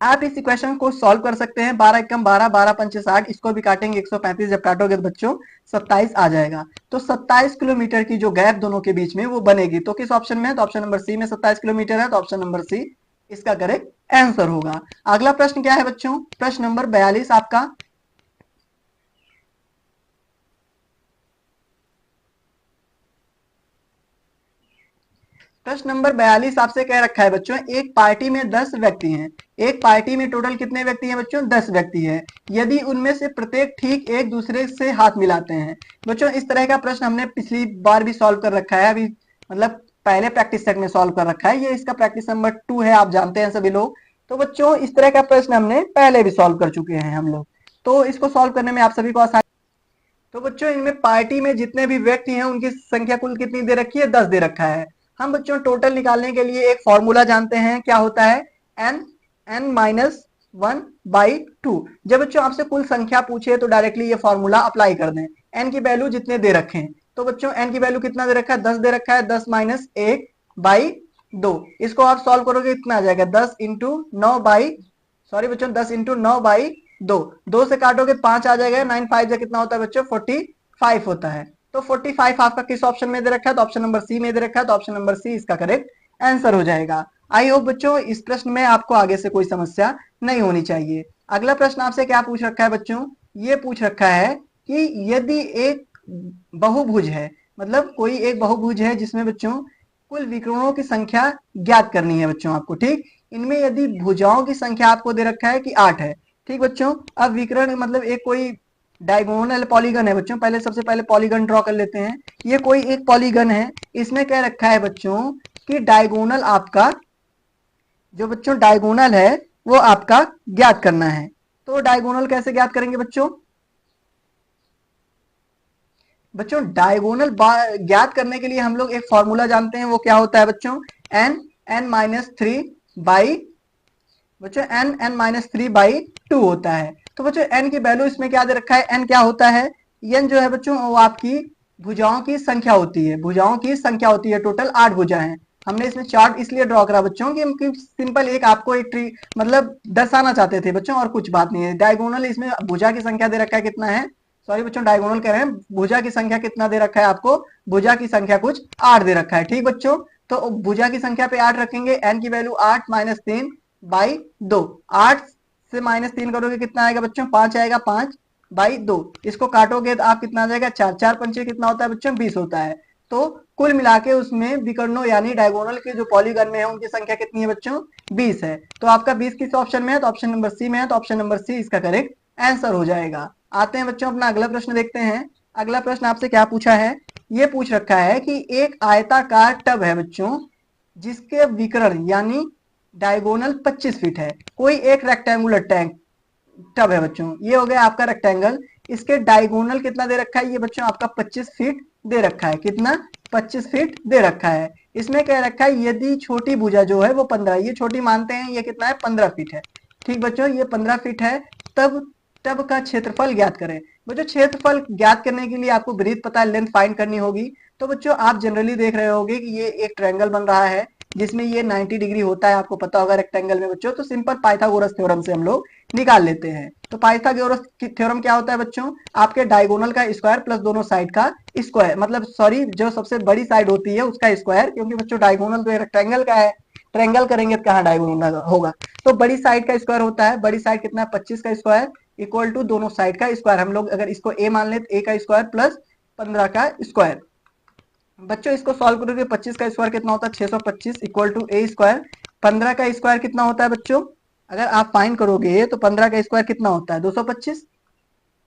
आप इस इक्वेशन को सॉल्व कर सकते हैं, 12 एकम 12, 12 पंचे 60, इसको भी काटेंगे 135, जब काटोगे तो बच्चों 27 आ जाएगा। तो 27 किलोमीटर की जो गैप दोनों के बीच में वो बनेगी, तो किस ऑप्शन में है, तो ऑप्शन नंबर सी में 27 किलोमीटर है, तो ऑप्शन नंबर सी इसका करेक्ट आंसर होगा। अगला प्रश्न क्या है बच्चों, प्रश्न नंबर 42 आपका। प्रश्न नंबर 42 आपसे कह रखा है बच्चों, एक पार्टी में 10 व्यक्ति हैं। एक पार्टी में टोटल कितने व्यक्ति हैं बच्चों, 10 व्यक्ति हैं। यदि उनमें से प्रत्येक ठीक एक दूसरे से हाथ मिलाते हैं। बच्चों इस तरह का प्रश्न हमने पिछली बार भी सॉल्व कर रखा है, अभी मतलब पहले प्रैक्टिस सेट में सॉल्व कर रखा है, ये इसका प्रैक्टिस नंबर 2 है, आप जानते हैं सभी लोग। तो बच्चों इस तरह का प्रश्न हमने पहले भी सॉल्व कर चुके हैं हम लोग, तो इसको सॉल्व करने में आप सभी को आसानी। तो बच्चों इनमें पार्टी में जितने भी व्यक्ति हैं उनकी संख्या कुल कितनी दे रखी है, 10 दे रखा है। हम बच्चों टोटल निकालने के लिए एक फॉर्मूला जानते हैं, क्या होता है, n-1/2। जब बच्चों आपसे कुल संख्या पूछे तो डायरेक्टली ये फॉर्मूला अप्लाई कर दें। n की वैल्यू जितने दे रखे हैं, तो बच्चों n की वैल्यू कितना दे रखा है, 10 दे रखा है, 10 माइनस 1/2। इसको आप सॉल्व करोगे कितना आ जाएगा, 10 इंटू 9/2, 2 से काटोगे 5 आ जाएगा, 9 5 कितना होता है बच्चों, 45 होता है। तो 45 आपका किस ऑप्शन में दे रखा है, तो ऑप्शन नंबर सी में दे रखा है, तो ऑप्शन नंबर सी इसका करेक्ट आंसर हो जाएगा। आई होप बच्चों इस प्रश्न में आपको आगे से कोई समस्या नहीं होनी चाहिए। अगला प्रश्न आपसे क्या पूछ रखा है बच्चों, ये पूछ रखा है कि यदि एक बहुभुज है, मतलब कोई एक बहुभुज है जिसमें बच्चों कुल विकर्णों की संख्या ज्ञात करनी है बच्चों आपको। ठीक, इनमें यदि भुजाओं की संख्या आपको दे रखा है कि 8 है। ठीक बच्चों, अब विकर्ण मतलब एक कोई डायगोनल पॉलीगन है बच्चों, पहले सबसे पहले पॉलीगन ड्रॉ कर लेते हैं। ये कोई एक पॉलीगन है, इसमें क्या रखा है बच्चों कि डायगोनल आपका, जो बच्चों डायगोनल है वो आपका ज्ञात करना है। तो डायगोनल कैसे ज्ञात करेंगे बच्चों, बच्चों डायगोनल ज्ञात करने के लिए हम लोग एक फॉर्मूला जानते हैं, वो क्या होता है बच्चों, n-3/2 होता है। तो बच्चों n की वैल्यू इसमें क्या दे रखा है, n क्या होता है, n जो है बच्चों वो आपकी भुजाओं की संख्या होती है, भुजाओं की संख्या होती है, टोटल 8 भुजा हैं। हमने इसमें चार्ट इसलिए ड्रॉ करा बच्चों कि सिंपल एक आपको एक ट्री मतलब दर्शाना चाहते थे बच्चों, और कुछ बात नहीं है। डायगोनल इसमें भुजा की संख्या दे रखा है, कितना है, सॉरी बच्चों डायगोनल कह रहे हैं, भुजा की संख्या कितना दे रखा है आपको, भुजा की संख्या कुछ 8 दे रखा है। ठीक बच्चों, तो भुजा की संख्या पे 8 रखेंगे, n की वैल्यू 8 माइनस 3/2, 8 से माइनस 3 करोगे कितना आएगा बच्चों, 5 आएगा, 5/2। इसको काटोगे तो आप कितना आ जाएगा, 4 4 पंचे कितना होता है बच्चों, 20 होता है। तो कुल मिला के उसमें विकर्णों यानी डायगोनल के जो पॉलीगन में है उनकी संख्या कितनी है बच्चों? 20 है। तो आपका 20 किस ऑप्शन में है? तो ऑप्शन नंबर सी में है। तो ऑप्शन नंबर सी इसका करेक्ट आंसर हो जाएगा। आते हैं बच्चों अपना अगला प्रश्न देखते हैं। अगला प्रश्न आपसे क्या पूछा है? ये पूछ रखा है कि एक आयताकार टब है बच्चों जिसके विकर्ण यानी डायगोनल 25 फीट है। कोई एक रेक्टेंगुलर टैंक टब है बच्चों, ये हो गया आपका रेक्टेंगल। इसके डायगोनल कितना दे रखा है? ये बच्चों आपका 25 फीट दे रखा है। कितना? 25 फीट दे रखा है। इसमें कह रखा है यदि छोटी भुजा जो है वो 15, ये छोटी मानते हैं, ये कितना है? 15 फीट है। ठीक बच्चों, ये 15 फीट है। तब टब का क्षेत्रफल ज्ञात करें। बच्चों क्षेत्रफल ज्ञात करने के लिए आपको ब्रीथ पता है, लेंथ फाइंड करनी होगी। तो बच्चों आप जनरली देख रहे होगे कि ये एक ट्रायंगल बन रहा है जिसमें ये 90 डिग्री होता है, आपको पता होगा रेक्टेंगल में बच्चों। तो सिंपल पाइथागोरस थ्योरम से हम लोग निकाल लेते हैं। तो पाइथागोरस थ्योरम क्या होता है बच्चों? आपके डायगोनल का स्क्वायर प्लस दोनों साइड का स्क्वायर, मतलब सॉरी जो सबसे बड़ी साइड होती है उसका स्क्वायर, क्योंकि बच्चों डायगोनल तो रेक्टेंगल का है, ट्रायंगल करेंगे तो कहाँ डायगोनल होगा। तो बड़ी साइड का स्क्वायर होता है। बड़ी साइड कितना है? 25 का स्क्वायर इक्वल टू दोनों साइड का स्क्वायर। हम लोग अगर इसको ए मान ले तो ए का स्क्वायर प्लस 15 का स्क्वायर। बच्चों इसको सॉल्व करोगे 25 का स्क्वायर कितना होता है? 625 इक्वल टू ए स्क्वायर। 15 का स्क्वायर कितना होता है बच्चों? अगर आप फाइंड करोगे तो 15 का स्क्वायर कितना होता है? 225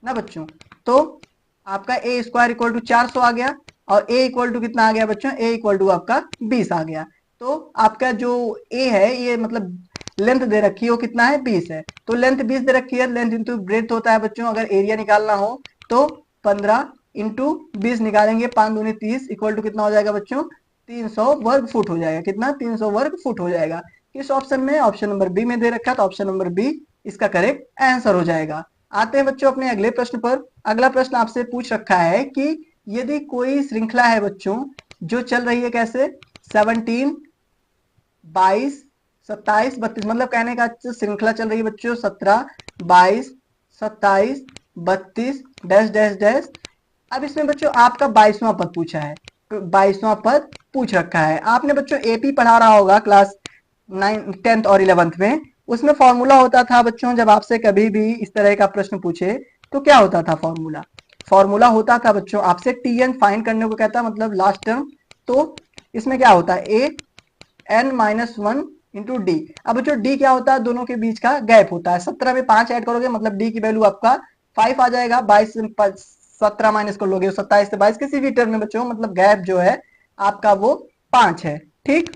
ना बच्चों। तो आपका ए स्क्वायर इक्वल टू 400 आ गया और ए इक्वल टू कितना आ गया बच्चों? ए इक्वल टू आपका 20 आ गया। तो आपका जो ए है ये मतलब लेंथ दे रखी है वो कितना है? 20 है। तो लेंथ 20 दे रखी है, लेंथ इंटू ब्रेथ होता है बच्चों। अगर एरिया निकालना हो तो 15 इंटू 20 निकालेंगे, 5 दूनी 30 इक्वल टू कितना हो जाएगा बच्चों? 300 वर्ग फुट हो जाएगा। कितना? 300 वर्ग फुट हो जाएगा। किस ऑप्शन में? ऑप्शन नंबर बी में दे रखा है, तो ऑप्शन नंबर बी इसका करेक्ट आंसर हो जाएगा। आते हैं बच्चों अपने अगले प्रश्न पर। अगला प्रश्न आपसे पूछ रखा है कि यदि कोई श्रृंखला है बच्चों जो चल रही है कैसे? 17, 22, 27, 32, मतलब कहने का श्रृंखला चल रही है बच्चों 17, 22, 27, 32 डैश डैश डैश। अब इसमें बच्चों आपका 22वां पद पूछा है। 22वां पद पूछ रखा है। आपने बच्चों एपी पढ़ा रहा होगा क्लास 9, 10th और 11th में। उसमें फॉर्मूला होता था बच्चों, जब आपसे कभी भी इस तरह का प्रश्न पूछे तो क्या होता था फॉर्मूला? फॉर्मूला होता था बच्चों आपसे टीएन फाइंड करने को कहता, मतलब लास्ट टर्म। तो इसमें क्या होता है? A N minus 1 into D. अब बच्चों डी क्या होता है? दोनों के बीच का गैप होता है। 17 में 5 ऐड करोगे मतलब डी की वैल्यू आपका 5 आ जाएगा। 22 से 17 माइनस कर लोगे 27 से 22, किसी भी टर्म में बच्चों मतलब गैप जो है आपका वो 5 है। ठीक,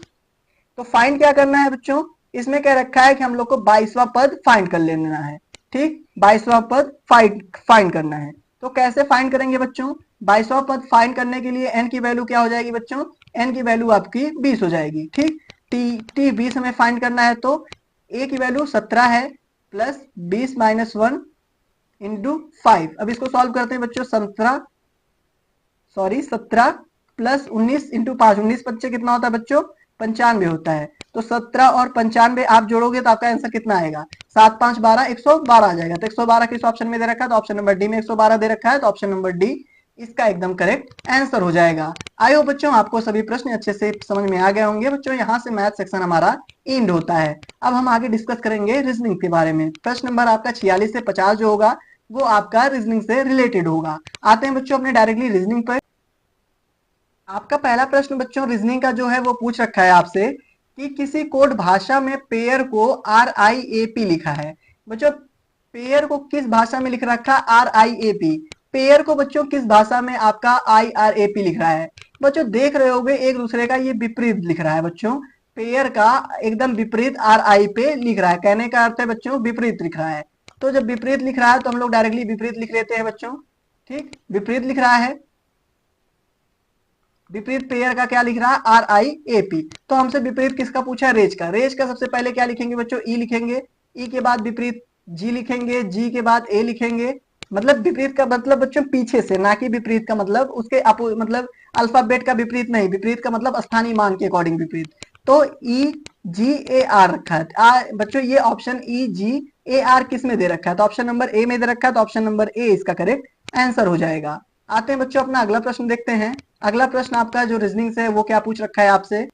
तो फाइंड क्या करना है बच्चों? इसमें क्या रखा है कि हम लोग को 22वां पद फाइंड कर लेना है। ठीक, 22वां पद फाइंड करना है। तो कैसे फाइंड करेंगे बच्चों? 22वां पद फाइंड करने के लिए एन की वैल्यू क्या हो जाएगी बच्चों? एन की वैल्यू आपकी 20 हो जाएगी। ठीक, टी 20 हमें फाइंड करना है, तो ए की वैल्यू 17 है प्लस 20 माइनस 1 इंटू 5। अब इसको सॉल्व करते हैं बच्चों। 17 प्लस 19 इंटू 5, 19 बच्चे कितना होता है बच्चों? 95 होता है। तो 17 और 95 आप जोड़ोगे तो आपका आंसर कितना आएगा? 7 5 12, 112 आ जाएगा। तो 112 किस ऑप्शन में दे रखा है? तो ऑप्शन नंबर डी में 112 दे रखा है। तो ऑप्शन नंबर डी इसका एकदम करेक्ट आंसर हो जाएगा। आई होप बच्चों आपको सभी प्रश्न अच्छे से समझ में आ गए होंगे। बच्चों यहाँ से मैथ सेक्शन हमारा एंड होता है। अब हम आगे डिस्कस करेंगे रीजनिंग के बारे में। प्रश्न नंबर आपका 46 से 50 जो होगा वो आपका रीजनिंग से रिलेटेड होगा। आते हैं बच्चों अपने डायरेक्टली रीजनिंग पर। आपका पहला प्रश्न बच्चों रीजनिंग का जो है वो पूछ रखा है आपसे कि किसी कोड भाषा में पेयर को RIAP लिखा है। बच्चों पेयर को किस भाषा में लिख रखा? RIAP। पेयर को बच्चों किस भाषा में आपका IRAP लिख रहा है? बच्चों देख रहे होगे एक दूसरे का ये विपरीत लिख रहा है बच्चों। पेयर का एकदम विपरीत RI पे लिख रहा है। कहने का अर्थ है बच्चों विपरीत लिख रहा है। तो जब विपरीत लिख रहा है तो हम लोग डायरेक्टली विपरीत लिख लेते हैं बच्चों। ठीक, विपरीत लिख रहा है। विपरीत पेयर का क्या लिख रहा है? RIAP। तो हमसे विपरीत किसका पूछा है? रेज का। रेज का सबसे पहले क्या लिखेंगे बच्चों? ई लिखेंगे। ई के बाद विपरीत जी लिखेंगे। जी के बाद ए लिखेंगे। मतलब विपरीत का मतलब बच्चों पीछे से, ना कि विपरीत का मतलब उसके मतलब अल्फाबेट का विपरीत नहीं। विपरीत का मतलब स्थानीय मान के अकॉर्डिंग विपरीत। तो EGAR रखा है बच्चों। ये ऑप्शन EGAR किस में दे रखा है? तो ऑप्शन नंबर ए में दे रखा है। तो ऑप्शन नंबर ए इसका करेक्ट आंसर हो जाएगा। आते हैं बच्चों अपना अगला प्रश्न देखते हैं। अगला प्रश्न आपका जो रीजनिंग से है वो क्या पूछ रखा है आपसे?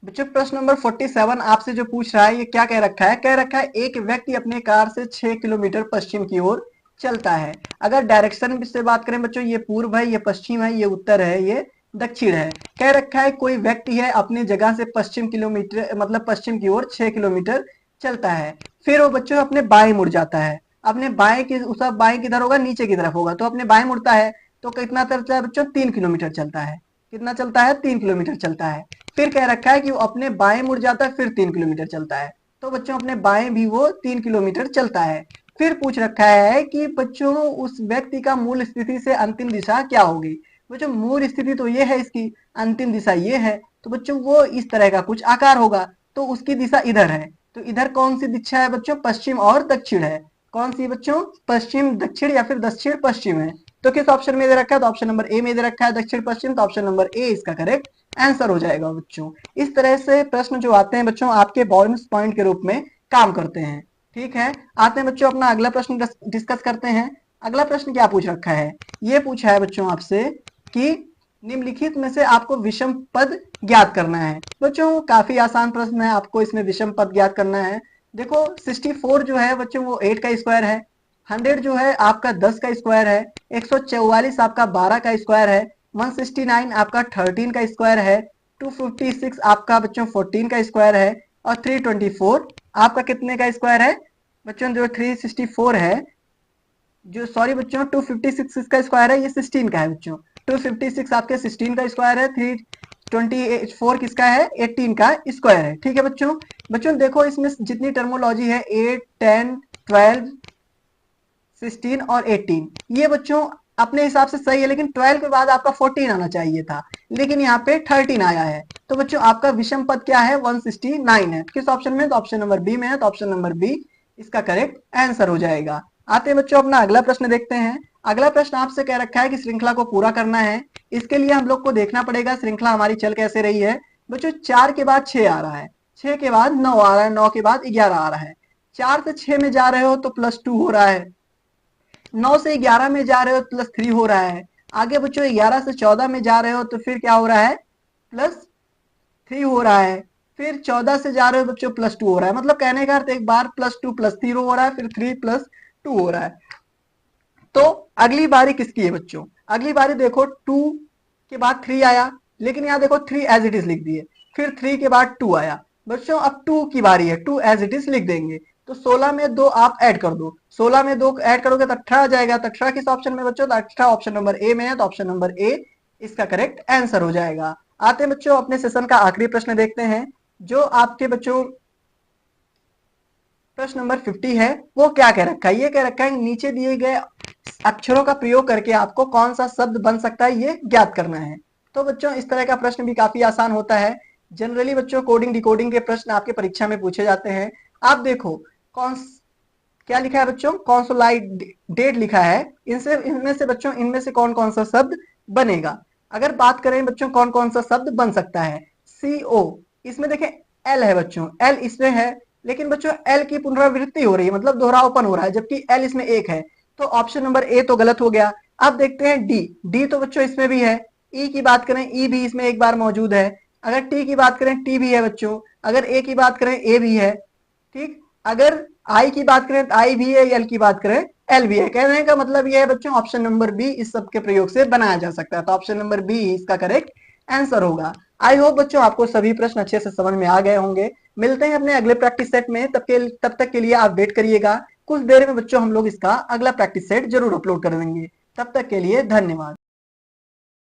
बच्चों प्रश्न नंबर 47 आपसे जो पूछ रहा है ये क्या कह रखा है? कह रखा है एक व्यक्ति अपने कार से 6 किलोमीटर पश्चिम की ओर चलता है। अगर डायरेक्शन से बात करें बच्चों, ये पूर्व है, ये पश्चिम है, ये उत्तर है, ये दक्षिण है। कह रखा है कोई व्यक्ति है अपनी जगह से पश्चिम किलोमीटर मतलब पश्चिम की ओर 6 किलोमीटर चलता है, फिर वो बच्चों अपने बाएं मुड़ जाता है। अपने बाएं की उसका बाएं किधर होगा, नीचे की तरफ होगा, तो अपने बाएं मुड़ता है तो कितना चलता है बच्चों, 3 किलोमीटर चलता है। कितना चलता है, 3 किलोमीटर चलता है। फिर कह रखा है कि वो अपने बाएं मुड़ जाता है, फिर 3 किलोमीटर चलता है, तो बच्चों अपने बाएं भी वो 3 किलोमीटर चलता है। फिर पूछ रखा है कि बच्चों उस व्यक्ति का मूल स्थिति से अंतिम दिशा क्या होगी। बच्चों मूल स्थिति तो ये है इसकी, अंतिम दिशा ये है, तो बच्चों वो इस तरह का कुछ आकार होगा, तो उसकी दिशा इधर है। तो इधर कौन सी दिशा है बच्चों, पश्चिम और दक्षिण है। कौन सी बच्चों, पश्चिम दक्षिण या फिर दक्षिण पश्चिम है। तो किस ऑप्शन में दे रखा है, तो ऑप्शन नंबर ए में दे रखा है दक्षिण पश्चिम, तो ऑप्शन नंबर ए इसका करेक्ट आंसर हो जाएगा बच्चों। इस तरह से प्रश्न जो आते हैं बच्चों आपके बोनस पॉइंट के रूप में काम करते हैं। ठीक है, आते हैं बच्चों अपना अगला प्रश्न डिस्कस करते हैं। अगला प्रश्न क्या पूछ रखा है, ये पूछा है बच्चों आपसे कि निम्नलिखित में से आपको विषम पद ज्ञात करना है। बच्चों काफी आसान प्रश्न है, आपको इसमें विषम पद ज्ञात करना है। देखो 64 जो है बच्चों वो 8 का स्क्वायर है, 100 जो है आपका 10 का स्क्वायर है, 144 आपका 12 का स्क्वायर है, 169 आपका 13 का स्क्वायर है, 256 आपका बच्चों 14 का स्क्वायर है, और 324 आपका कितने का स्क्वायर है बच्चों, जो 364 है, जो सॉरी बच्चों 256 इसका स्क्वायर है, ये 16 का है बच्चों। 256 आपके 16 का स्क्वायर है, 324 किसका है, 18 का स्क्वायर है। ठीक है बच्चों। बच्चों देखो इसमें जितनी टर्मोलॉजी है 8, 10, 12, 16 और 18, ये बच्चों अपने हिसाब से सही है, लेकिन 12 के बाद आपका 14 आना चाहिए था, लेकिन यहाँ पे 13 आया है। तो बच्चों आपका विषम पद क्या है, 169 है। किस ऑप्शन में, तो ऑप्शन नंबर बी में है, तो ऑप्शन नंबर बी इसका करेक्ट आंसर हो जाएगा। आते हैं बच्चों अपना अगला प्रश्न देखते हैं। अगला प्रश्न आपसे कह रखा है कि श्रृंखला को पूरा करना है। इसके लिए हम लोग को देखना पड़ेगा श्रृंखला हमारी चल कैसे रही है। बच्चों 4 के बाद 6 आ रहा है, 6 के बाद 9 आ रहा है, 9 के बाद 11 आ रहा है, 4 से 6 में जा रहे हो तो +2 हो रहा है, 9 से 11 में जा रहे हो +3 हो रहा है, आगे बच्चों 11 से 14 में जा रहे हो तो फिर क्या हो रहा है, +3 हो रहा है, फिर 14 से जा रहे हो बच्चों +2 हो रहा है। मतलब कहने का अर्थ एक बार +2 +3 हो रहा है, फिर 3 +2 हो रहा है। तो अगली बारी किसकी है बच्चों, अगली बारी देखो 2 के बाद 3 आया, लेकिन यहाँ देखो 3 एज इट इज लिख दिए, फिर 3 के बाद 2 आया। बच्चों अब 2 की बारी है, 2 एज इट इज लिख देंगे। तो 16 में 2 आप ऐड कर दो, 16 में 2 ऐड करोगे तो 18 आ जाएगा। तो 18 किस ऑप्शन में बच्चों, तो 18 ऑप्शन नंबर ए में है, तो ऑप्शन नंबर ए इसका करेक्ट आंसर हो जाएगा। आते हैं बच्चों अपने सेशन का आखिरी प्रश्न देखते हैं, जो आपके बच्चों प्रश्न नंबर 50 है। वो क्या कह रखा है, ये कह रखा है नीचे दिए गए अक्षरों का प्रयोग करके आपको कौन सा शब्द बन सकता है ये ज्ञात करना है। तो बच्चों इस तरह का प्रश्न भी काफी आसान होता है। जनरली बच्चों कोडिंग डिकोडिंग के प्रश्न आपके परीक्षा में पूछे जाते हैं। आप देखो कौन क्या लिखा है बच्चों, कॉन्सोलाइड डेट लिखा है, इनसे इनमें से बच्चों इनमें से कौन कौन सा शब्द बनेगा। अगर बात करें बच्चों कौन कौन सा शब्द बन सकता है, CO, इसमें देखें एल है बच्चों, एल इसमें है, लेकिन बच्चों एल की पुनरावृत्ति हो रही है, मतलब दोहरावपन हो रहा है, जबकि एल इसमें एक है, तो ऑप्शन नंबर ए तो गलत हो गया। अब देखते हैं डी, डी तो बच्चों इसमें भी है। ई की बात करें, ई भी इसमें एक बार मौजूद है। अगर टी की बात करें, टी भी है बच्चों। अगर ए की बात करें, ए भी है। ठीक, अगर आई की बात करें तो आई भी है, एल की बात करें एल भी है। कहने का मतलब यह है बच्चों ऑप्शन नंबर बी इस सब के प्रयोग से बनाया जा सकता है, तो ऑप्शन नंबर बी इसका करेक्ट आंसर होगा। आई होप बच्चों आपको सभी प्रश्न अच्छे से समझ में आ गए होंगे। मिलते हैं अपने अगले प्रैक्टिस सेट में, तब तक के लिए आप वेट करिएगा। कुछ देर में बच्चों हम लोग इसका अगला प्रैक्टिस सेट जरूर अपलोड कर देंगे। तब तक के लिए धन्यवाद।